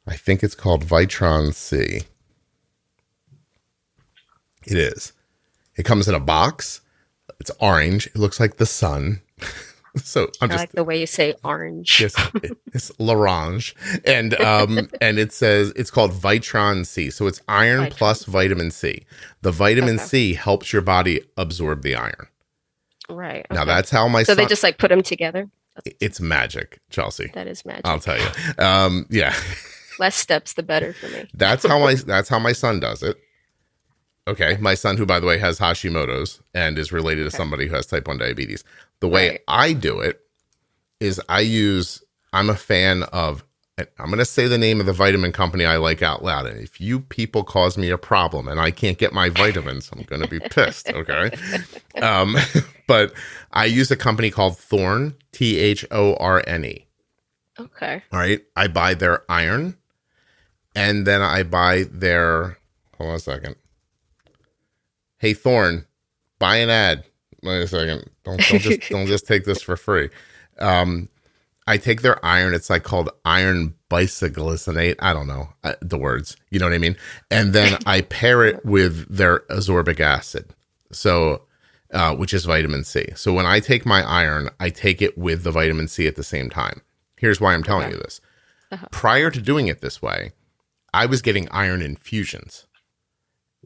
I think it's called Vitron C. It is. It comes in a box. It's orange. It looks like the sun. So I like the way you say orange. Yes, it's l'orange. And and it says it's called Vitron C. So it's iron plus vitamin C. The vitamin C helps your body absorb the iron. Right. Now that's how my So they just like put them together? It's magic, Chelsea. That is magic. I'll tell you. Yeah. Less steps, the better for me. That's how my son does it. Okay. My son, who, by the way, has Hashimoto's and is related to somebody who has type 1 diabetes. The way I do it is I'm a fan of, I'm going to say the name of the vitamin company I like out loud. And if you people cause me a problem and I can't get my vitamins, I'm going to be pissed. Okay. But I use a company called Thorne, Thorne. Okay. All right. I buy their iron and then I buy their, hold on a second. Hey, Thorne, buy an ad. Wait a second. Don't just take this for free. I take their iron. It's like called iron bisoglycinate. I don't know the words. You know what I mean? And then I pair it with their ascorbic acid. So, which is vitamin C. So when I take my iron, I take it with the vitamin C at the same time. Here's why I'm telling you this. Prior to doing it this way, I was getting iron infusions.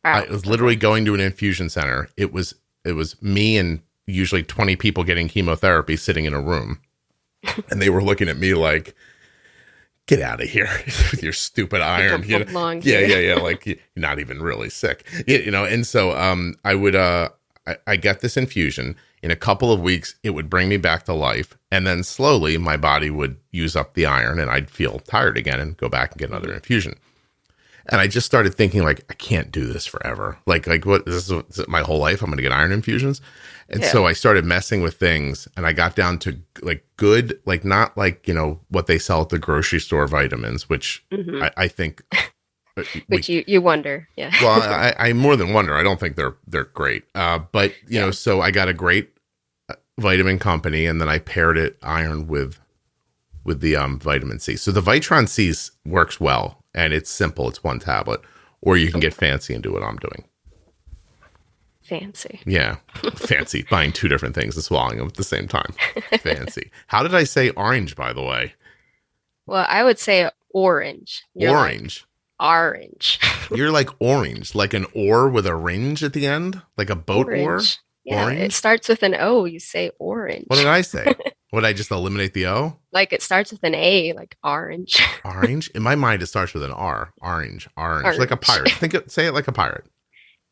I was literally going to an infusion center. It was me and usually 20 people getting chemotherapy sitting in a room. And they were looking at me like, get out of here with your stupid iron. Yeah. Like you're not even really sick, And so I got this infusion. In a couple of weeks, it would bring me back to life. And then slowly my body would use up the iron and I'd feel tired again and go back and get another infusion. And I just started thinking, like, I can't do this forever. Like what? This is my whole life. I'm going to get iron infusions. And so I started messing with things and I got down to like good, like not like, what they sell at the grocery store vitamins, which I think. Which you wonder. Yeah. Well, I more than wonder. I don't think they're great. But, so I got a great vitamin company and then I paired it iron with the vitamin C. So the Vitron C works well. And it's simple. It's one tablet. Or you can get fancy and do what I'm doing. Fancy. Yeah. Fancy. Buying two different things and swallowing them at the same time. Fancy. How did I say orange, by the way? Well, I would say orange. Orange. Orange. You're like orange. Like an oar with a ringe at the end? Like a boat oar? Yeah, orange? It starts with an O. You say orange. What did I say? Would I just eliminate the O? Like it starts with an A, like orange. Orange? In my mind, it starts with an R. Orange. Like a pirate. Say it like a pirate.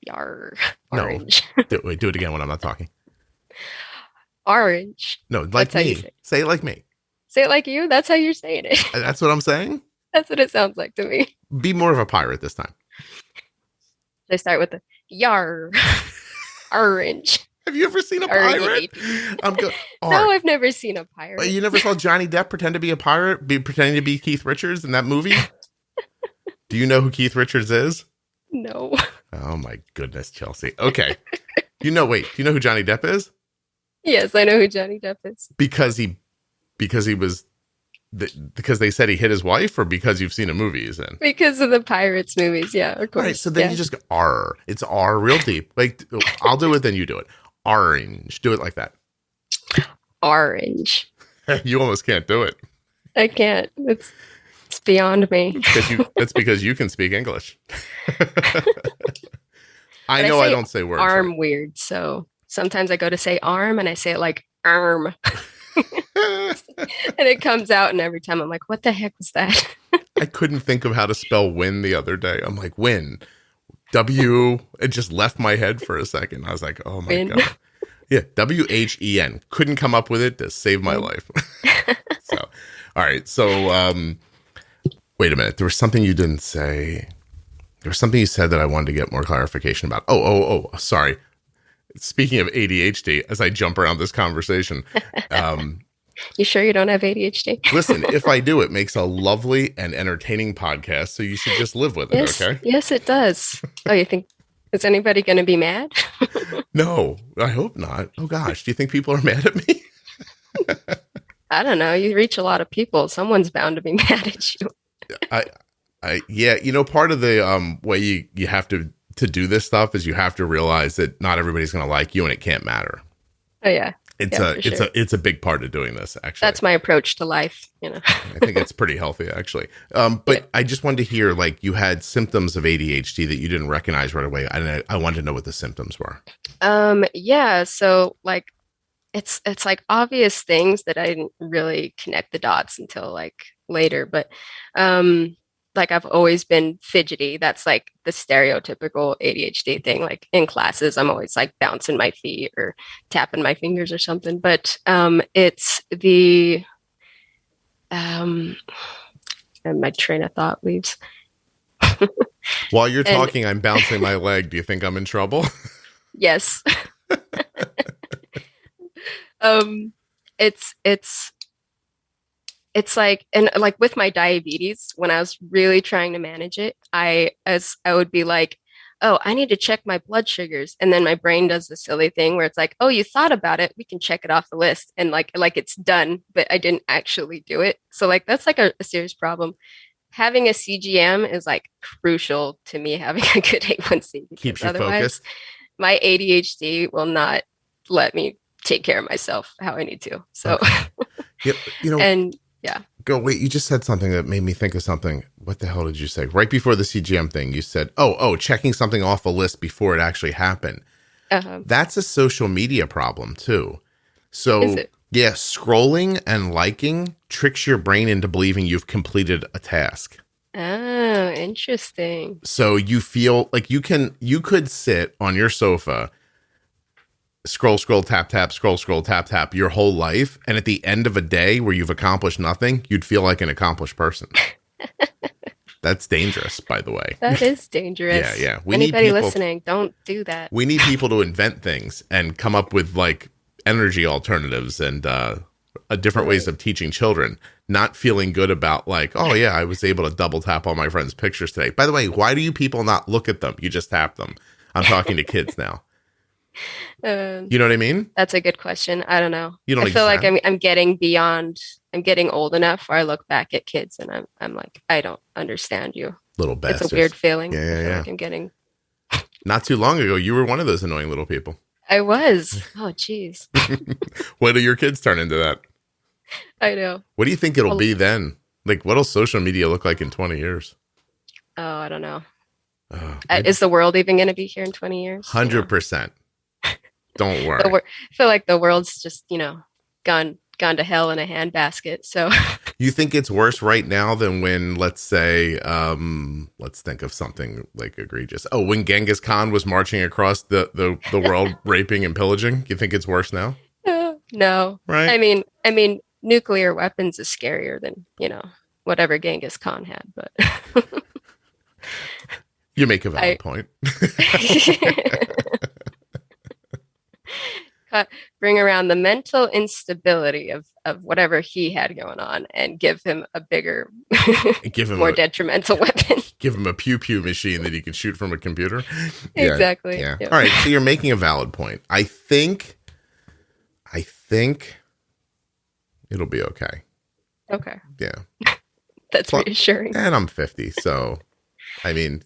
Yar. Orange. No. Do it again when I'm not talking. Orange. No, like me. Say it like me. Say it like you? That's how you're saying it. That's what I'm saying? That's what it sounds like to me. Be more of a pirate this time. They start with the yar. Orange. Have you ever seen a pirate? No, I've never seen a pirate. You never saw Johnny Depp pretend to be a pirate, pretending to be Keith Richards in that movie? Do you know who Keith Richards is? No. Oh my goodness, Chelsea. Okay. Do you know who Johnny Depp is? Yes, I know who Johnny Depp is. Because they said he hit his wife, or because you've seen a movie he's in? Because of the Pirates movies, yeah, of course. All right, so then you just go R. It's R real deep. Like, I'll do it, then you do it. Orange. Do it like that. Orange. You almost can't do it. I can't. It's beyond me. That's because you can speak English. I know I don't say words. Arm right. weird, so sometimes I go to say arm and I say it like arm. And it comes out, and every time I'm like, what the heck was that? I couldn't think of how to spell win the other day. I'm like, win. W. It just left my head for a second. I was like, oh my God. Yeah, WHEN. Couldn't come up with it to save my life. So, all right. So, wait a minute. There was something you didn't say. There was something you said that I wanted to get more clarification about. Oh, sorry. Speaking of ADHD, as I jump around this conversation. You sure you don't have ADHD? Listen, if I do, it makes a lovely and entertaining podcast, so you should just live with it, okay? Yes, it does. Oh, you think, is anybody going to be mad? No, I hope not. Oh, gosh. Do you think people are mad at me? I don't know. You reach a lot of people. Someone's bound to be mad at you. Yeah, part of the way you have to do this stuff is you have to realize that not everybody's going to like you, and it can't matter. Oh, yeah. It's a big part of doing this, actually. That's my approach to life, I think it's pretty healthy, actually. But I just wanted to hear, like, you had symptoms of ADHD that you didn't recognize right away. I wanted to know what the symptoms were. Yeah. So, like, it's like obvious things that I didn't really connect the dots until like later. But like, I've always been fidgety. That's like the stereotypical ADHD thing. Like in classes, I'm always like bouncing my feet or tapping my fingers or something. But it's the and my train of thought leaves. While you're talking, I'm bouncing my leg. Do you think I'm in trouble? Yes. It's like, and like with my diabetes, when I was really trying to manage it, I would be like, oh, I need to check my blood sugars. And then my brain does the silly thing where it's like, oh, you thought about it. We can check it off the list. And like it's done, but I didn't actually do it. So like, that's like a serious problem. Having a CGM is like crucial to me having a good A1C. Keeps you focused. My ADHD will not let me take care of myself how I need to. So, okay. And yeah. Wait, you just said something that made me think of something. What the hell did you say? Right before the CGM thing, you said, checking something off a list before it actually happened. Uh-huh. That's a social media problem too. So yeah, scrolling and liking tricks your brain into believing you've completed a task. Oh, interesting. So you feel like you could sit on your sofa, scroll, tap, tap, scroll, tap, tap your whole life. And at the end of a day where you've accomplished nothing, you'd feel like an accomplished person. That's dangerous, by the way. That is dangerous. Yeah. Anybody listening, don't do that. We need people to invent things and come up with like energy alternatives and different ways of teaching children, not feeling good about like, oh yeah, I was able to double tap all my friends' pictures today. By the way, why do you people not look at them? You just tap them. I'm talking to kids now. You know what I mean? That's a good question. I don't know. I feel like I'm getting old enough where I look back at kids and I'm like, I don't understand you. Little bastards. It's a weird feeling. Yeah. Like I'm getting. Not too long ago, you were one of those annoying little people. I was. Oh, geez. When do your kids turn into that? I know. What do you think it'll be then? Like, what'll social media look like in 20 years? Oh, I don't know. Is the world even going to be here in 20 years? 100%. Don't worry. I feel like the world's just, gone to hell in a handbasket. So you think it's worse right now than when, let's say, let's think of something like egregious. Oh, when Genghis Khan was marching across the world raping and pillaging? You think it's worse now? No. Right. I mean, nuclear weapons is scarier than, whatever Genghis Khan had, but you make a valid point. Bring around the mental instability of whatever he had going on and give him a bigger, more detrimental weapon. Give him a pew-pew machine that he can shoot from a computer. Exactly. Yeah. All right. So you're making a valid point. I think think it'll be okay. Okay. Yeah. That's reassuring. And I'm 50, so I mean,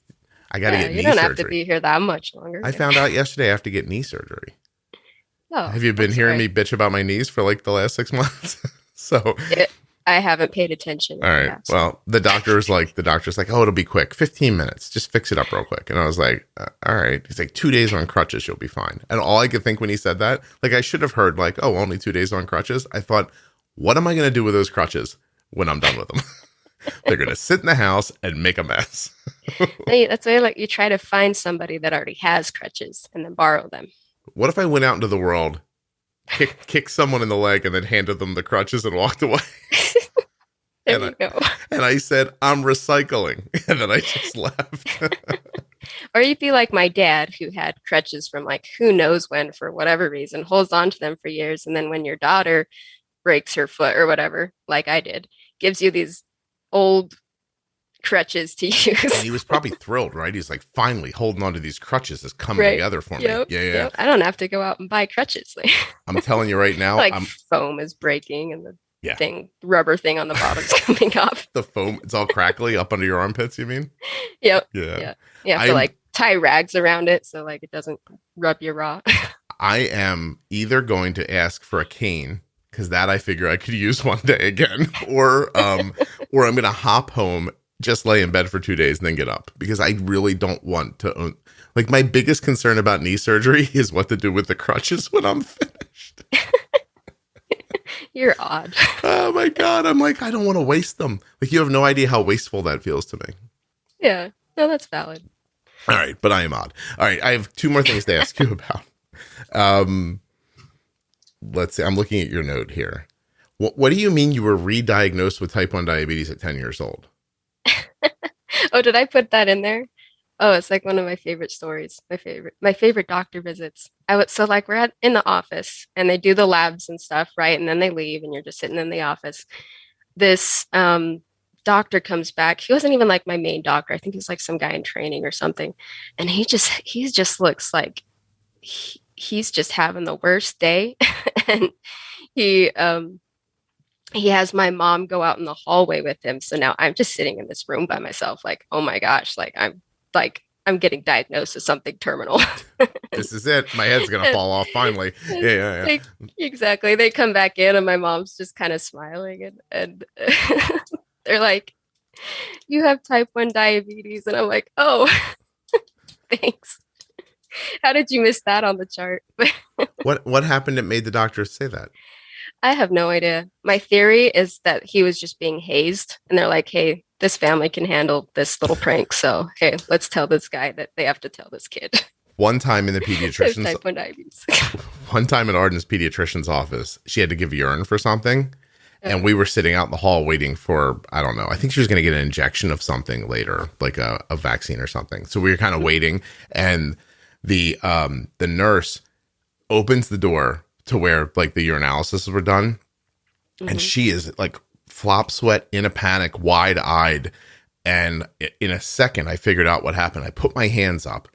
I got to get knee surgery. You don't have to be here that much longer. I found out yesterday I have to get knee surgery. Oh, have you been hearing me bitch about my knees for like the last 6 months? So I haven't paid attention. All right. Well, the doctor's like, oh, it'll be quick. 15 minutes. Just fix it up real quick. And I was like, all right. He's like, 2 days on crutches, you'll be fine. And all I could think when he said that, like I should have heard like, oh, only 2 days on crutches. I thought, what am I going to do with those crutches when I'm done with them? They're going to sit in the house and make a mess. That's why like you try to find somebody that already has crutches and then borrow them. What if I went out into the world, kicked someone in the leg and then handed them the crutches and walked away? There you go. And I said, I'm recycling. And then I just left. Or you'd be like my dad, who had crutches from like who knows when for whatever reason, holds on to them for years. And then when your daughter breaks her foot or whatever, like I did, gives you these old crutches to use. And he was probably thrilled, right? He's like, finally, holding on to these crutches is coming together for me. Yeah. Yep. I don't have to go out and buy crutches. I'm telling you right now. Like foam is breaking and the rubber thing on the bottom's coming off. The foam, it's all crackly up under your armpits, you mean? Yep. Yeah. You have to like tie rags around it so like it doesn't rub you raw. I am either going to ask for a cane, because that I figure I could use one day again, or I'm going to hop home, just lay in bed for 2 days and then get up, because I really don't want to like my biggest concern about knee surgery is what to do with the crutches when I'm finished. You're odd. Oh my God. I'm like, I don't want to waste them. Like you have no idea how wasteful that feels to me. Yeah. No, that's valid. All right. But I am odd. All right. I have 2 more things to ask you about. Let's see. I'm looking at your note here. What do you mean you were re-diagnosed with type 1 diabetes at 10 years old? Oh, did I put that in there? Oh, it's like one of my favorite stories. My favorite doctor visits. So like we're in the office and they do the labs and stuff, right? And then they leave and you're just sitting in the office. This doctor comes back. He wasn't even like my main doctor. I think he's like some guy in training or something. And he just looks like he's just having the worst day. And he has my mom go out in the hallway with him. So now I'm just sitting in this room by myself, like, oh my gosh, I'm getting diagnosed with something terminal. This is it. My head's going to fall off finally. Yeah. Exactly. They come back in and my mom's just kind of smiling and they're like, you have type 1 diabetes. And I'm like, oh, thanks. How did you miss that on the chart? What happened that made the doctor say that? I have no idea. My theory is that he was just being hazed and they're like, hey, this family can handle this little prank. So, hey, let's tell this guy that they have to tell this kid. One time in the pediatrician's type 1 diabetes. One time in Arden's pediatrician's office, she had to give urine for something. And we were sitting out in the hall waiting for, I don't know, I think she was going to get an injection of something later, like a vaccine or something. So we were kind of waiting. And the nurse opens the door to where like the urinalysis were done. Mm-hmm. And she is like flop sweat in a panic, wide eyed. And in a second, I figured out what happened. I put my hands up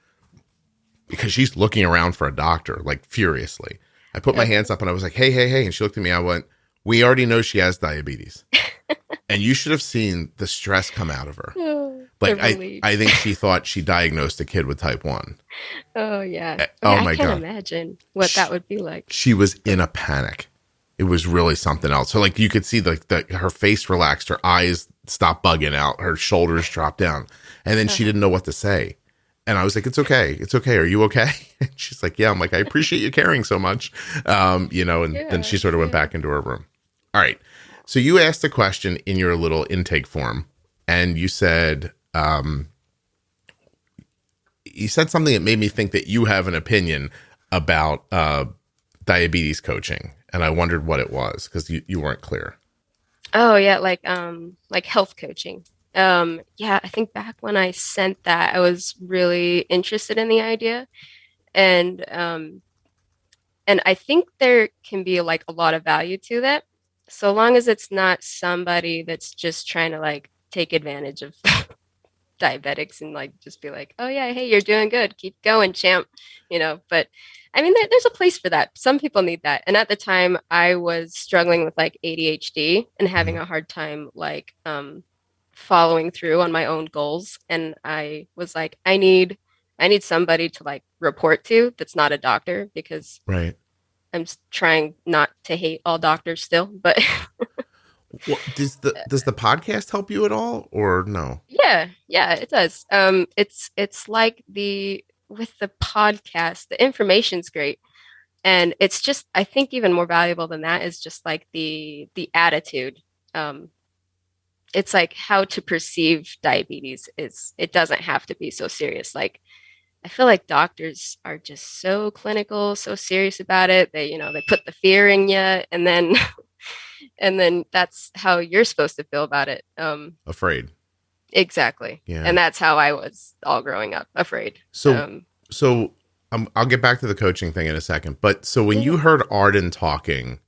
because she's looking around for a doctor, like furiously. I put my hands up and I was like, hey. And she looked at me. I went, we already know she has diabetes. And you should have seen the stress come out of her. Like, I think she thought she diagnosed a kid with type 1. Oh, yeah. My God. I can't imagine what that would be like. She was in a panic. It was really something else. So, like, you could see her face relaxed, her eyes stopped bugging out, her shoulders dropped down. And then she didn't know what to say. And I was like, it's okay. It's okay. Are you okay? And she's like, yeah. I'm like, I appreciate you caring so much. And then she sort of went back into her room. All right. So you asked a question in your little intake form and you said something that made me think that you have an opinion about diabetes coaching. And I wondered what it was because you weren't clear. Oh, yeah. Like health coaching. I think back when I sent that, I was really interested in the idea. And I think there can be like a lot of value to that. So long as it's not somebody that's just trying to like take advantage of diabetics and like just be like, oh yeah, hey, you're doing good, keep going, champ, but I mean, there's a place for that. Some people need that. And at the time I was struggling with like ADHD and having a hard time like following through on my own goals. And I was like, I need somebody to like report to that's not a doctor, because Right. I'm trying not to hate all doctors still, but Well, does the podcast help you at all, or no? yeah, it does. It's like with the podcast, the information's great. And it's just, I think even more valuable than that is just like the attitude. It's like how to perceive diabetes it doesn't have to be so serious. Like, I feel like doctors are just so clinical, so serious about it. They put the fear in you, and then and then that's how you're supposed to feel about it. Afraid. Exactly. Yeah. And that's how I was all growing up, afraid. So I'll get back to the coaching thing in a second. But so when you heard Arden talking,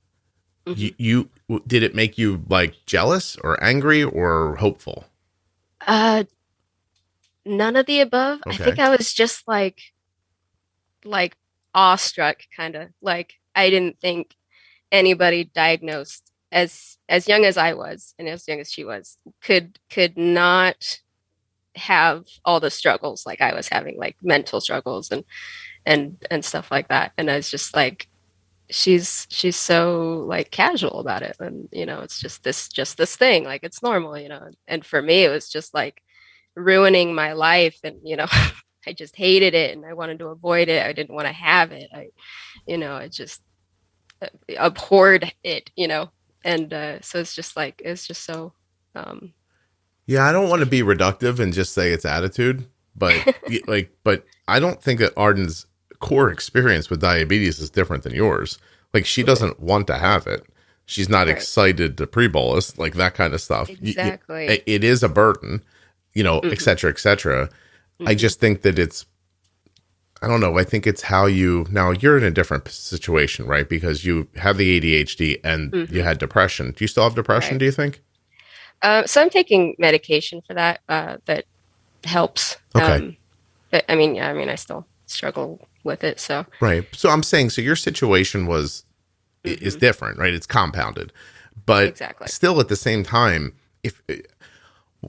you did it make you like jealous or angry or hopeful? None of the above. Okay. I think I was just like awestruck, kind of like I didn't think anybody diagnosed as young as I was and as young as she was could not have all the struggles like I was having, like mental struggles and stuff like that. And I was just like, she's so like casual about it, and it's just this thing, like it's normal, and for me it was just like ruining my life, and I just hated it and I wanted to avoid it. I didn't want to have it. I just abhorred it, and so it's just so Yeah, I don't want to be reductive and just say it's attitude, but but I don't think that Arden's core experience with diabetes is different than yours. Like, she doesn't want to have it. She's not excited to pre-bolus, like that kind of stuff. Exactly. It is a burden, et cetera, et cetera. I just think that I don't know. I think it's how now you're in a different situation, right? Because you have the ADHD and you had depression. Do you still have depression, do you think? So I'm taking medication for that, that helps. Okay. But I mean, I still struggle with it. So. Right. So I'm saying, so your situation is different, right? It's compounded, but exactly. Still at the same time,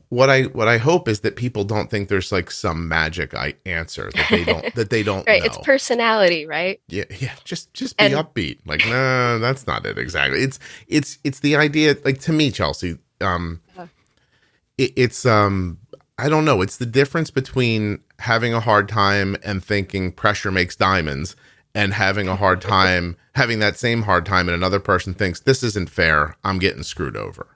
what I hope is that people don't think there's like some magic answer that they don't right. know. It's personality, right? Yeah. Just be upbeat. Like, no, that's not it exactly. It's the idea. Like, to me, Chelsea, it's I don't know. It's the difference between having a hard time and thinking pressure makes diamonds, and having a hard time, having that same hard time, and another person thinks this isn't fair, I'm getting screwed over.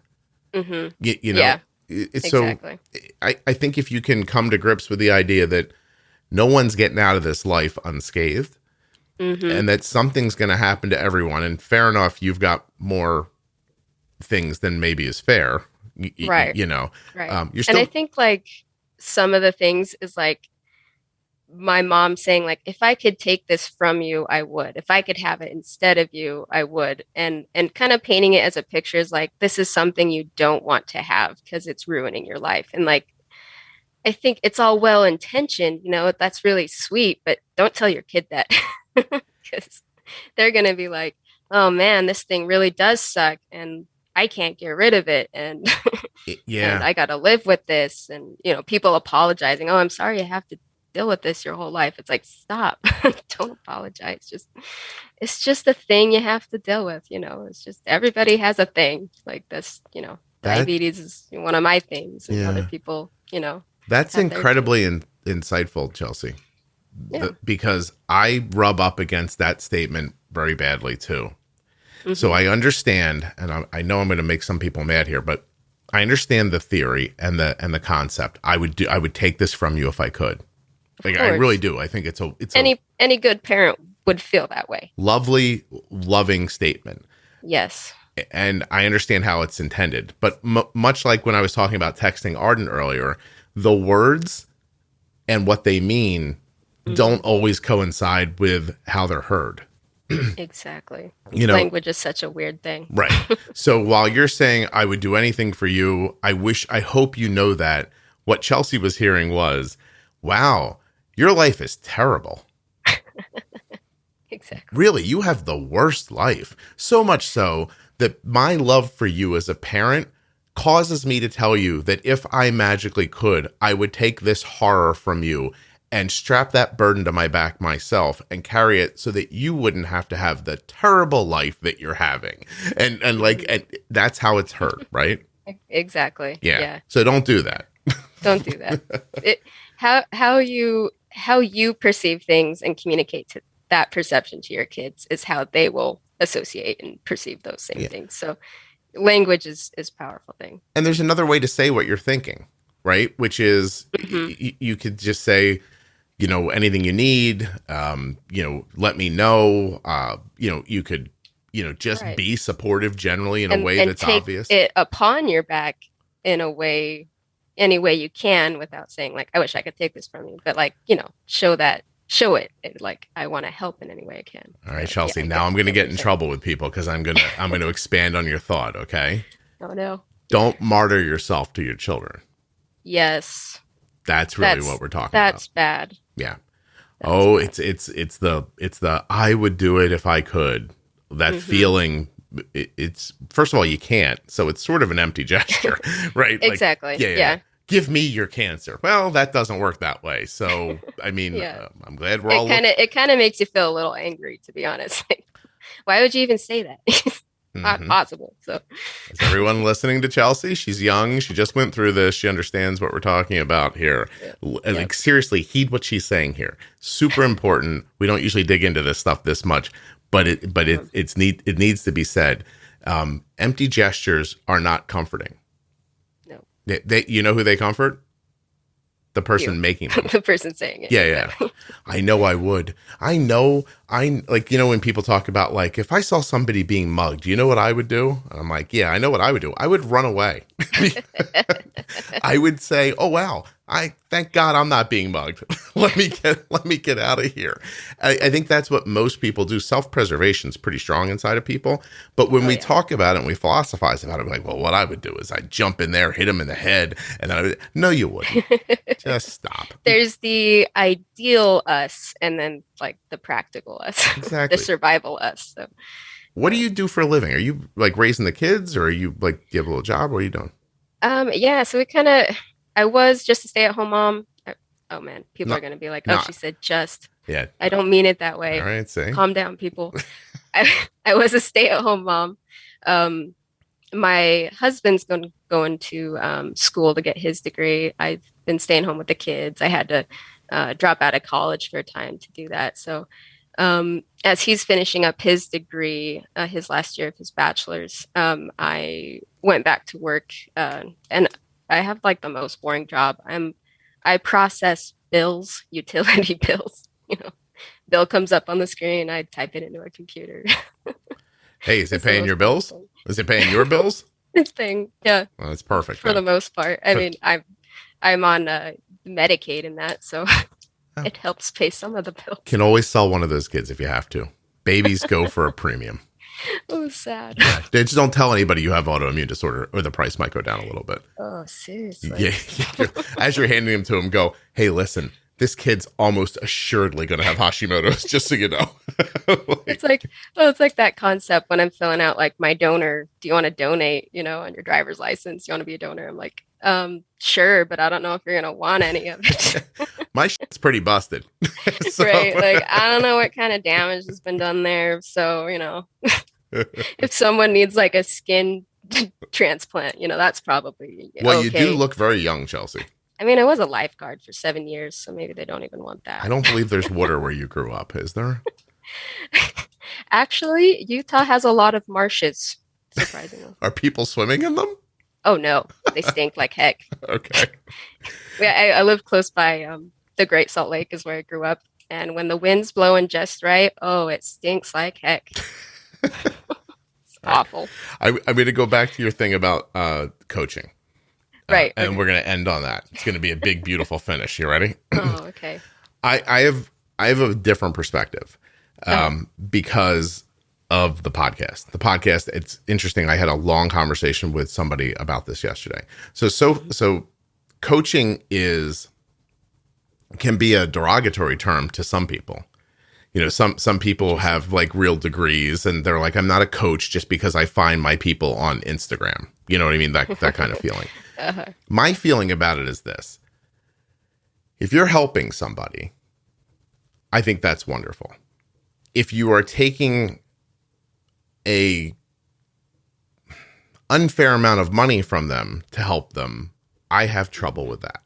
You know. Yeah. Exactly. So I think if you can come to grips with the idea that no one's getting out of this life unscathed, and that something's going to happen to everyone, and fair enough, you've got more things than maybe is fair, right? Right. You're and I think like some of the things is like my mom saying like, if I could take this from you, I would. If I could have it instead of you, I would. And kind of painting it as a picture is like, this is something you don't want to have because it's ruining your life. And like, I think it's all well intentioned, that's really sweet, but don't tell your kid that, because they're going to be like, oh man, this thing really does suck, and I can't get rid of it. And, yeah, and I got to live with this. And, people apologizing. Oh, I'm sorry I have to deal with this your whole life. It's like, stop. Don't apologize. It's just a thing you have to deal with. It's just, everybody has a thing like this. Diabetes is one of my things, and other people, that's incredibly insightful, Chelsea. Yeah. Because I rub up against that statement very badly too. So I understand, and I know I'm going to make some people mad here, but I understand the theory and the concept. I would take this from you if I could. Like, I really do. I think it's any good parent would feel that way. Lovely, loving statement. Yes. And I understand how it's intended, but much like when I was talking about texting Arden earlier, the words and what they mean don't always coincide with how they're heard. Exactly. Language is such a weird thing. Right. So while you're saying I would do anything for you, I hope you know that What Chelsea was hearing was, wow, your life is terrible. Exactly. Really, you have the worst life. So much so that my love for you as a parent causes me to tell you that if I magically could, I would take this horror from you and strap that burden to my back myself and carry it so that you wouldn't have to have the terrible life that you're having. And that's how it's heard, right? Exactly. Yeah. So don't do that. Don't do that. How you perceive things and communicate to that perception to your kids is how they will associate and perceive those same things. So language is a powerful thing. And there's another way to say what you're thinking, right? Which is you could just say, anything you need, let me know. You could, just be supportive generally in a way that's take obvious. It upon your back in a way, any way you can, without saying like, I wish I could take this from you, but like, show it like I want to help in any way I can. All right, Chelsea. Now I'm going to get in trouble with people because I'm going to expand on your thought. Okay. Oh no. Don't martyr yourself to your children. Yes. That's really what we're talking about. That's bad. Yeah. That's bad. It's the I would do it if I could. That feeling. It's first of all, you can't. So it's sort of an empty gesture, right? Exactly. Yeah. Give me your cancer. Well, that doesn't work that way. So, I mean, I'm glad we're all... It kind of makes you feel a little angry, to be honest. Like, why would you even say that? Not possible. So, is everyone listening to Chelsea? She's young. She just went through this. She understands what we're talking about here. Like, seriously, heed what she's saying here. Super important. We don't usually dig into this stuff this much, but it needs to be said. Empty gestures are not comforting. They, you know who they comfort? The person making them. The person saying it. Yeah. I know I would. When people talk about like, if I saw somebody being mugged, do you know what I would do? And I'm like, yeah, I know what I would do. I would run away. I would say, oh, wow, thank God I'm not being mugged. let me get out of here. I think that's what most people do. Self-preservation is pretty strong inside of people. But when we talk about it and we philosophize about it, we're like, well, what I would do is I'd jump in there, hit him in the head. And no, you wouldn't. Just stop. There's the ideal us and then like the practical us, exactly. The survival us. So, what do you do for a living? Are you like raising the kids, or are you like, do you have a little job? What are you doing? So I was just a stay-at-home mom. Oh man, people are going to be like, she said just. Yeah. I don't mean it that way. All right, say. Calm down, people. I was a stay-at-home mom. My husband's going to school to get his degree. I've been staying home with the kids. I had to drop out of college for a time to do that. So as he's finishing up his degree, his last year of his bachelor's, I went back to work and I have like the most boring job. I process bills, utility bills. Bill comes up on the screen. I type it into a computer. Hey, is it paying your bills? Is it paying your bills? It's paying, yeah. Well, that's perfect. For the most part. I mean, I'm on Medicaid and that, so it helps pay some of the bills. Can always sell one of those kids if you have to. Babies go for a premium. Oh, sad. Yeah, just don't tell anybody you have autoimmune disorder, or the price might go down a little bit. Oh, seriously? Yeah. As you're handing them to them, go, hey, listen, this kid's almost assuredly going to have Hashimoto's, just so you know. It's like that concept when I'm filling out like my donor. Do you want to donate, on your driver's license? You want to be a donor? I'm like, sure, but I don't know if you're going to want any of it. My shit's pretty busted. So. Right. Like, I don't know what kind of damage has been done there. So, if someone needs like a skin transplant, that's probably well, okay. You do look very young, Chelsea. I mean, I was a lifeguard for 7 years, so maybe they don't even want that. I don't believe there's water where you grew up, is there? Actually, Utah has a lot of marshes, surprisingly. Are people swimming in them? Oh, no. They stink like heck. Okay. I live close by the Great Salt Lake is where I grew up. And when the wind's blowing just right, it stinks like heck. It's awful. I'm going to go back to your thing about coaching. Right. And we're going to end on that. It's going to be a big, beautiful finish. You ready? Oh, okay. I have a different perspective because of the podcast. The podcast, it's interesting. I had a long conversation with somebody about this yesterday. So coaching can be a derogatory term to some people. You know, some people have like real degrees and they're like, I'm not a coach just because I find my people on Instagram. You know what I mean? That kind of feeling. Uh-huh. My feeling about it is this. If you're helping somebody, I think that's wonderful. If you are taking a unfair amount of money from them to help them, I have trouble with that.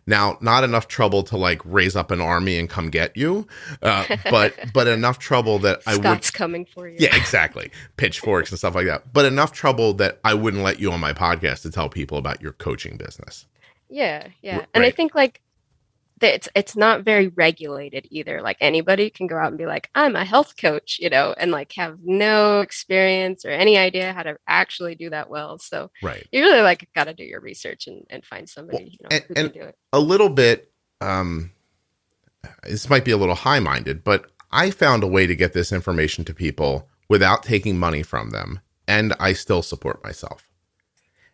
Now, not enough trouble to like raise up an army and come get you, but enough trouble that Scott's coming for you. Yeah, exactly. Pitchforks and stuff like that. But enough trouble that I wouldn't let you on my podcast to tell people about your coaching business. Yeah. Right. And I think like it's not very regulated either. Like anybody can go out and be like, I'm a health coach, you know, and like have no experience or any idea how to actually do that well. So right. You really like got to do your research and find somebody who can do it. A little bit, this might be a little high-minded, but I found a way to get this information to people without taking money from them, and I still support myself.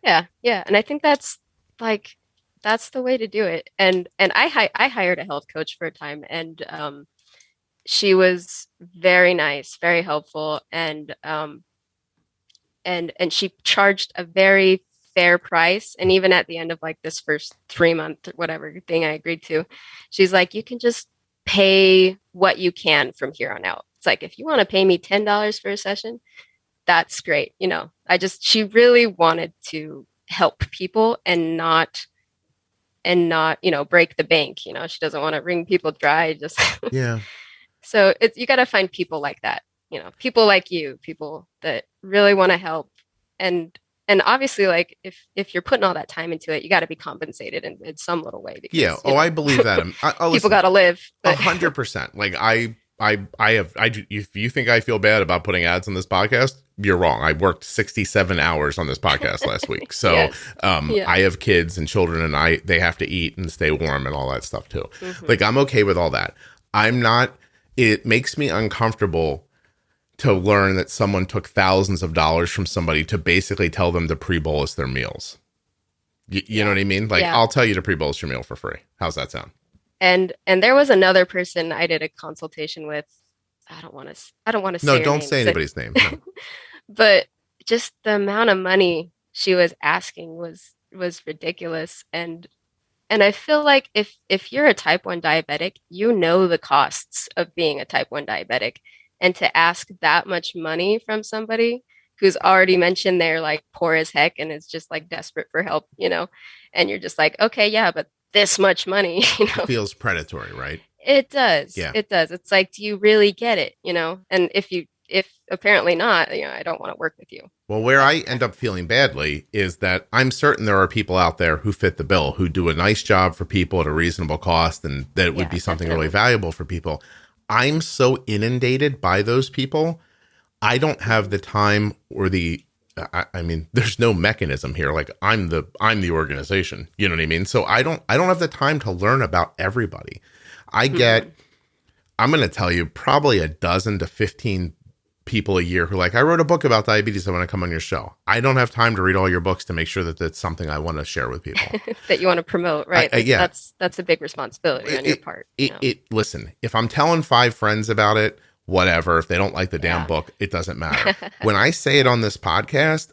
Yeah. And I think that's the way to do it. And I hired a health coach for a time, and she was very nice, very helpful, and she charged a very fair price. And even at the end of like this first 3-month whatever thing I agreed to, she's like, you can just pay what you can from here on out. It's like, if you want to pay me $10 for a session, that's great. You know, she really wanted to help people and not, you know, break the bank. You know, she doesn't want to wring people dry. Just yeah. So you got to find people like that. You know, people like you, people that really want to help, and obviously, like if you're putting all that time into it, you got to be compensated in some little way. Because, yeah. I believe that. People got to live. 100%. Like if you think I feel bad about putting ads on this podcast, you're wrong. I worked 67 hours on this podcast last week. So yes. I have kids and children, and they have to eat and stay warm and all that stuff too. Mm-hmm. Like I'm okay with all that. It makes me uncomfortable to learn that someone took thousands of dollars from somebody to basically tell them to pre-bolus their meals. You know what I mean? Like I'll tell you to pre-bolus your meal for free. How's that sound? And there was another person I did a consultation with. I don't want to say. No, don't say anybody's name. No. But just the amount of money she was asking was ridiculous. And I feel like if you're a type 1 diabetic, you know the costs of being a type 1 diabetic, and to ask that much money from somebody who's already mentioned they're like poor as heck and is just like desperate for help, you know, and you're just like, okay, yeah, but this much money, you know, it feels predatory, right? It does. Yeah. It does. It's like, do you really get it? You know, and if apparently not, you know, I don't want to work with you. Well, where I end up feeling badly is that I'm certain there are people out there who fit the bill, who do a nice job for people at a reasonable cost, and that it would be something really valuable for people. I'm so inundated by those people. I don't have the time or I mean, there's no mechanism here. Like I'm the organization, you know what I mean? So I don't have the time to learn about everybody. I'm going to tell you probably a dozen to 15 people a year who like, I wrote a book about diabetes. I want to come on your show. I don't have time to read all your books to make sure that that's something I want to share with people. That you want to promote, right? Yeah. That's a big responsibility on your part. Listen, if I'm telling 5 friends about it, whatever, if they don't like the damn book, it doesn't matter. When I say it on this podcast,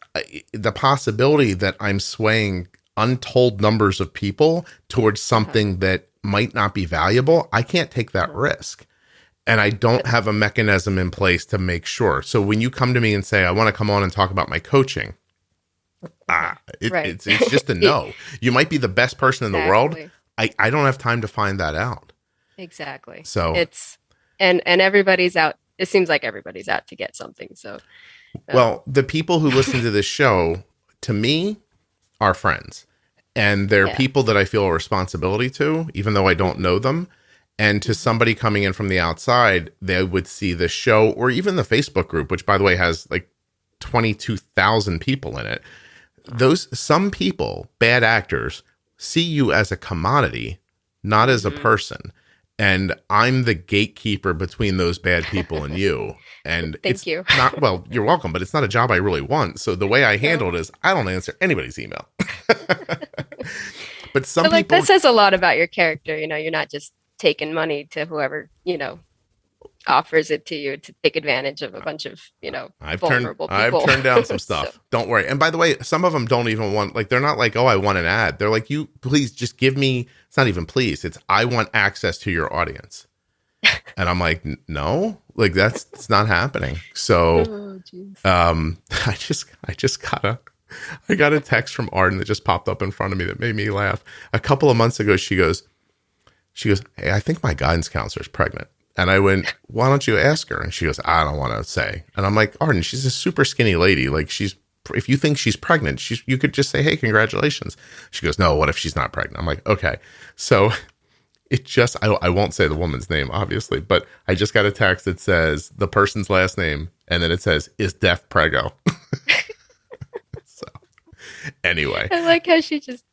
the possibility that I'm swaying untold numbers of people towards something that might not be valuable, I can't take that risk. And I don't have a mechanism in place to make sure. So when you come to me and say, I want to come on and talk about my coaching, it's just a no. You might be the best person in the world. I don't have time to find that out. Exactly. So it's, and everybody's out. It seems like everybody's out to get something. So, well, the people who listen to this show, to me, are friends. And they're people that I feel a responsibility to, even though I don't know them. And to somebody coming in from the outside, they would see the show or even the Facebook group, which, by the way, has like 22,000 people in it. Some people, bad actors, see you as a commodity, not as a person. And I'm the gatekeeper between those bad people and you. And Thank you. Not, well, you're welcome, but it's not a job I really want. So the way I handle it is I don't answer anybody's email. But some But like people, that says a lot about your character. You're not just taking money to whoever, offers it to you to take advantage of a bunch of, vulnerable I've people. turned down some stuff. So, Don't worry. And by the way, some of them don't even want, like, they're not like, oh, I want an ad. They're like, you please just give me, it's not even please. It's, I want access to your audience. And I'm like, no, like it's not happening. So, I just got a text from Arden that just popped up in front of me that made me laugh. A couple of months ago, she goes, hey, I think my guidance counselor is pregnant. And I went, why don't you ask her? And she goes, I don't want to say. And I'm like, Arden, she's a super skinny lady. Like if you think she's pregnant, you could just say, hey, congratulations. She goes, no, what if she's not pregnant? I'm like, okay. So it just, I won't say the woman's name, obviously, but I just got a text that says the person's last name. And then it says, is deaf prego? So anyway. I like how she just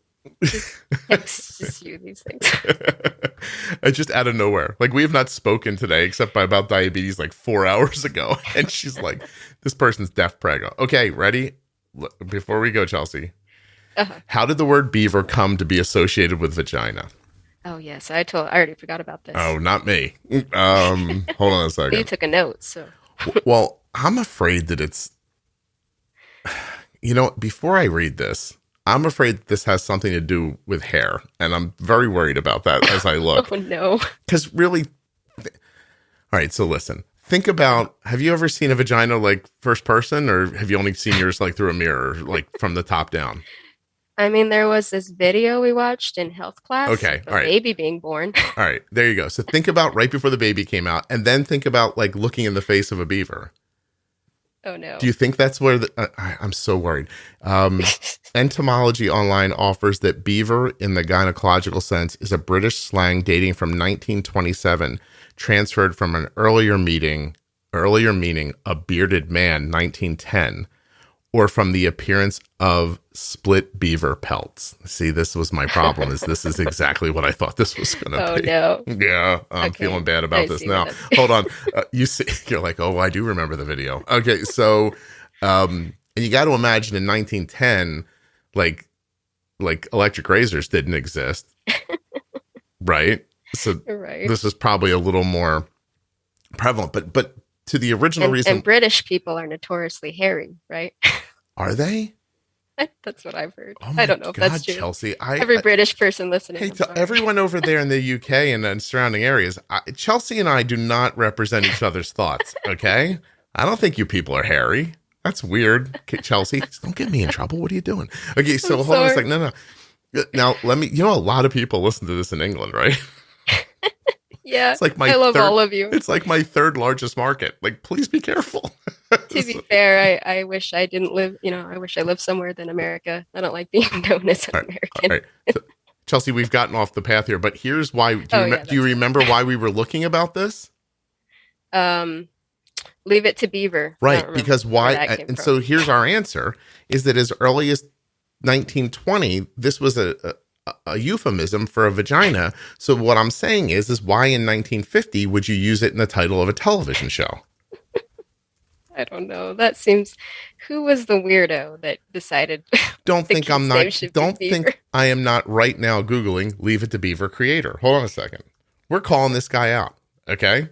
texts you these things. I just out of nowhere. Like, we have not spoken today except by about diabetes like 4 hours ago. And she's like, this person's deaf prego. Okay, ready? Before we go, Chelsea. How did the word beaver come to be associated with vagina? Oh, yes. I already forgot about this. Oh, not me. Hold on a second. You took a note, so. Well, I'm afraid that it's, before I read this, I'm afraid that this has something to do with hair, and I'm very worried about that as I look. Oh, no. Because really, all right, so listen. Think about, have you ever seen a vagina like first person, or have you only seen yours like through a mirror, like from the top down? I mean, there was this video we watched in health class. Okay, all right. A baby being born. All right, there you go. So think about right before the baby came out, and then think about like looking in the face of a beaver. Oh, no. Do you think that's where I'm so worried. Entomology Online offers that beaver in the gynecological sense is a British slang dating from 1927, transferred from an earlier meaning, a bearded man, 1910, or from the appearance of split beaver pelts. See, this was my problem, this is exactly what I thought this was going to be. Oh, no. Yeah, I'm feeling bad about this now. Hold on. You're like, oh, I do remember the video. Okay, so, and you got to imagine in 1910, like electric razors didn't exist, right? So This is probably a little more prevalent, but to the original reason. And British people are notoriously hairy, right? Are they? That's what I've heard. Oh I don't know if that's true. Chelsea, every British person listening. Hey, to everyone over there in the UK and surrounding areas, Chelsea and I do not represent each other's thoughts, okay? I don't think you people are hairy. That's weird. Okay, Chelsea, don't get me in trouble. What are you doing? Okay, so hold on a second. No. Now, let me, a lot of people listen to this in England, right? Yeah, it's like I love all of you. It's like my third largest market. Like, please be careful. To be fair, I wish I didn't live, I wish I lived somewhere than America. I don't like being known as an American. All right. So, Chelsea, we've gotten off the path here, but here's why. Do you remember why we were looking about this? Leave it to beaver. Right, because why? And so here's our answer, is that as early as 1920, this was a euphemism for a vagina. So what I'm saying is why in 1950 would you use it in the title of a television show? I don't know. That seems, who was the weirdo that decided? Don't think I am not right now Googling leave it to beaver creator. Hold on a second. We're calling this guy out. Okay.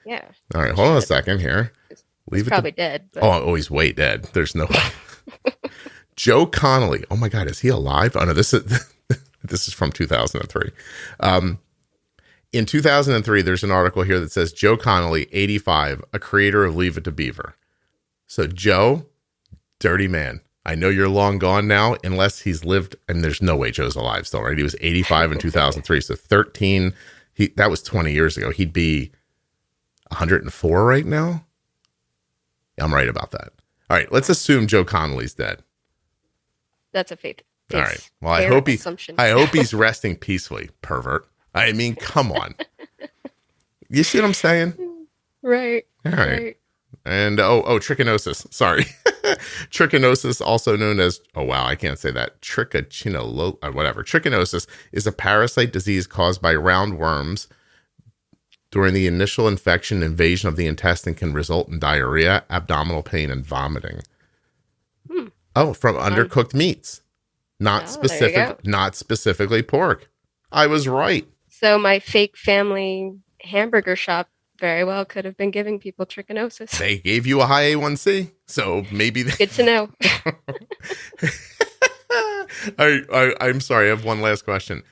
Yeah. All right. Hold on a second here. He's probably dead. But. Oh, he's way dead. There's no way. Joe Connolly. Oh my God. Is he alive? Oh no, this is from 2003. In 2003, there's an article here that says Joe Connolly, 85, a creator of Leave It to Beaver. So Joe, dirty man. I know you're long gone now, unless he's lived, and there's no way Joe's alive still, right? He was 85 in 2003, so 13, that was 20 years ago. He'd be 104 right now. I'm right about that. All right, let's assume Joe Connolly's dead. That's a faith. All right. Well, I hope he's resting peacefully, pervert. I mean, come on. You see what I'm saying? Right. All right. And trichinosis. Sorry. Trichinosis, also known as, I can't say that. Whatever. Trichinosis is a parasite disease caused by roundworms. During the initial infection, invasion of the intestine can result in diarrhea, abdominal pain, and vomiting. From undercooked meats. Oh, there you go. Not specifically pork. I was right. So my fake family hamburger shop very well could have been giving people trichinosis. They gave you a high A1C, so maybe. Good to know. I'm sorry. I have one last question.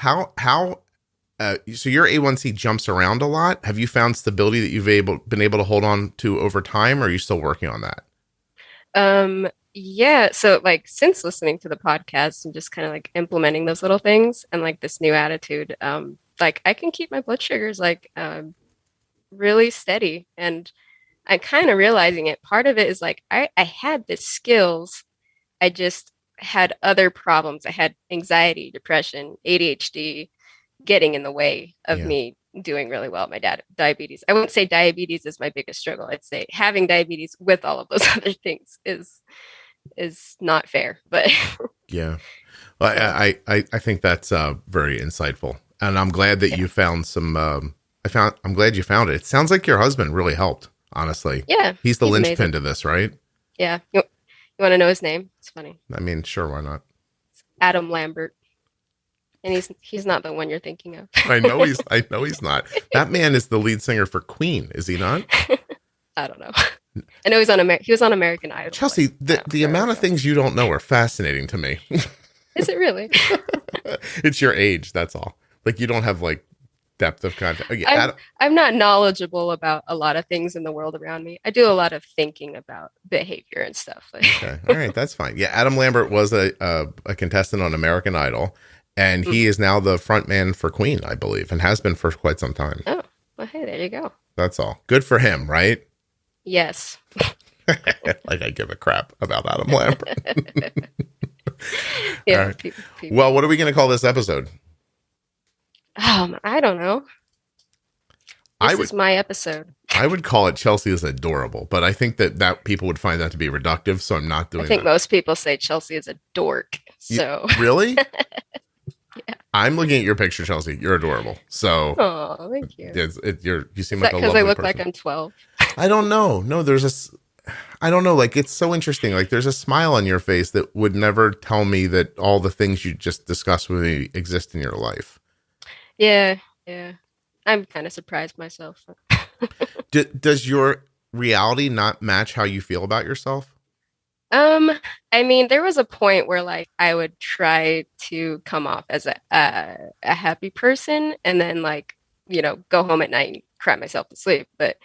So your A1C jumps around a lot. Have you found stability that you've been able to hold on to over time, or are you still working on that? Yeah. So like since listening to the podcast and just kind of like implementing those little things and like this new attitude, like I can keep my blood sugars like really steady. And I'm kind of realizing it. Part of it is like I had the skills. I just had other problems. I had anxiety, depression, ADHD getting in the way of me doing really well at my diabetes. I wouldn't say diabetes is my biggest struggle. I'd say having diabetes with all of those other things is not fair. But yeah, well, I think that's very insightful, and I'm glad that you found some. I'm glad you found it. It sounds like your husband really helped. Honestly, yeah, he's the linchpin to this, right? Yeah. You want to know his name? It's funny. I mean, sure, why not? It's Adam Lambert. And he's not the one you're thinking of. I know he's not. That man is the lead singer for Queen, is he not? I don't know. I know he was on American Idol. Chelsea, the amount of things you don't know are fascinating to me. Is it really? It's your age, that's all. Like you don't have like depth of content. Okay, I'm not knowledgeable about a lot of things in the world around me. I do a lot of thinking about behavior and stuff. Okay. All right, that's fine. Yeah, Adam Lambert was a contestant on American Idol. And he is now the front man for Queen, I believe, and has been for quite some time. Oh, well, hey, there you go. That's all. Good for him, right? Yes. Like I give a crap about Adam Lambert. Yeah. Right. People. Well, what are we going to call this episode? I don't know. This is my episode. I would call it Chelsea is adorable, but I think that people would find that to be reductive, so I'm not doing that. I think most people say Chelsea is a dork. So really? Yeah. I'm looking at your picture, Chelsea. You're adorable. So, oh, thank you. You seem like a lovely person. Because I look like I'm 12. I don't know. No, I don't know. Like it's so interesting. Like there's a smile on your face that would never tell me that all the things you just discussed with me exist in your life. Yeah. I'm kind of surprised myself. Does your reality not match how you feel about yourself? I mean, there was a point where like I would try to come off as a happy person and then like, go home at night and cry myself to sleep. But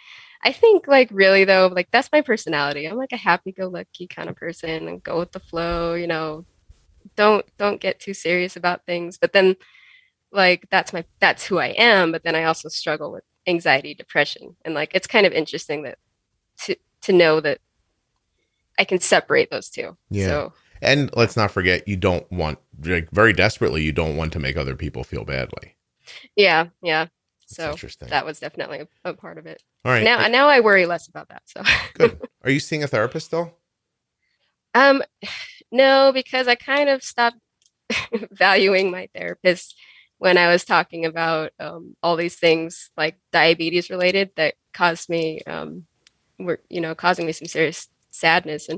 I think like really though, like that's my personality. I'm like a happy-go-lucky kind of person and go with the flow, don't get too serious about things. But then like that's who I am. But then I also struggle with anxiety, depression. And like it's kind of interesting that to know that I can separate those two. Yeah. So, and let's not forget, you don't want, like, very desperately, you don't want to make other people feel badly. Yeah. So interesting. That was definitely a part of it. All right. Now I worry less about that. So good. Are you seeing a therapist still? No, because I kind of stopped valuing my therapist when I was talking about all these things like diabetes related that caused me, causing me some serious sadness.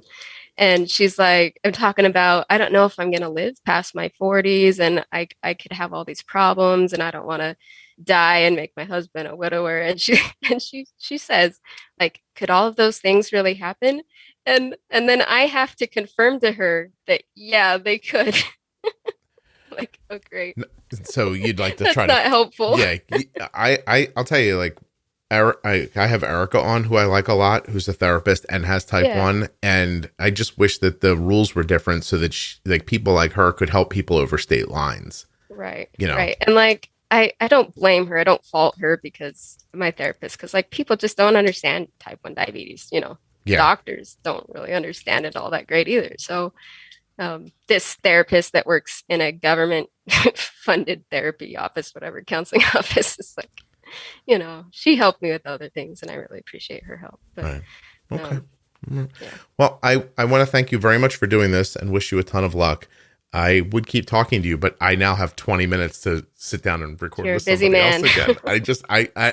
And she's like, I'm talking about, I don't know if I'm going to live past my 40s and I could have all these problems and I don't want to die and make my husband a widower. And she says, like, could all of those things really happen? And then I have to confirm to her that, yeah, they could. Like, oh, great. So you'd like to That's try not helpful. Yeah. I'll tell you, like, I have Erica on, who I like a lot, who's a therapist and has type 1. And I just wish that the rules were different so that like people like her could help people over state lines. Right. You know? Right. And like, I don't blame her. I don't fault her because my therapist, because like people just don't understand type 1 diabetes, Doctors don't really understand it all that great either. So this therapist that works in a government funded therapy office, whatever, counseling office, is like, she helped me with other things and I really appreciate her help. But, right. Okay. Yeah. Well, I want to thank you very much for doing this and wish you a ton of luck. I would keep talking to you, but I now have 20 minutes to sit down and record with somebody else again.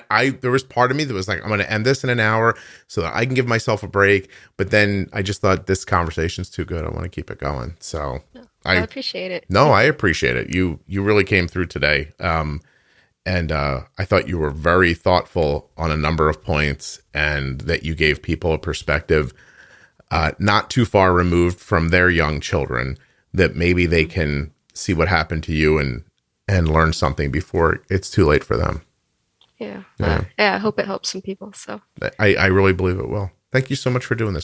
I there was part of me that was like, I'm going to end this in an hour so that I can give myself a break. But then I just thought this conversation's too good. I want to keep it going. So I appreciate it. No, I appreciate it. You really came through today. And I thought you were very thoughtful on a number of points, and that you gave people a perspective not too far removed from their young children, that maybe they can see what happened to you and learn something before it's too late for them. Yeah. Yeah. I hope it helps some people. So I really believe it will. Thank you so much for doing this.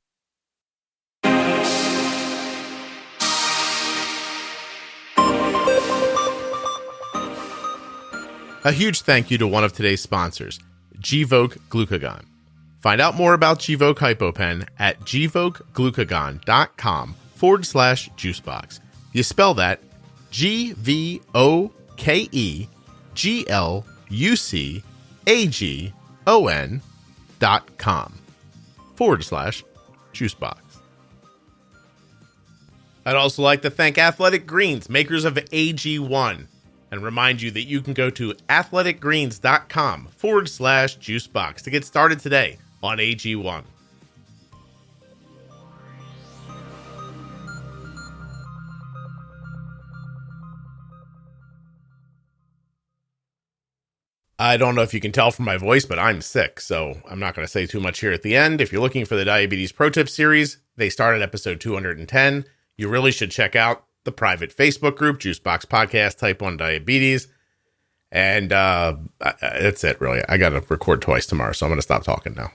A huge thank you to one of today's sponsors, Gvoke Glucagon. Find out more about Gvoke HypoPen at gvokeglucagon.com/juicebox. You spell that GVOKEGLUCAGON.com/juicebox. I'd also like to thank Athletic Greens, makers of AG1, and remind you that you can go to athleticgreens.com/juicebox to get started today on AG1. I don't know if you can tell from my voice, but I'm sick, so I'm not going to say too much here at the end. If you're looking for the Diabetes Pro Tip series, they start at episode 210. You really should check out the private Facebook group, Juicebox Podcast, Type 1 Diabetes. And that's it, really. I got to record twice tomorrow, so I'm going to stop talking now.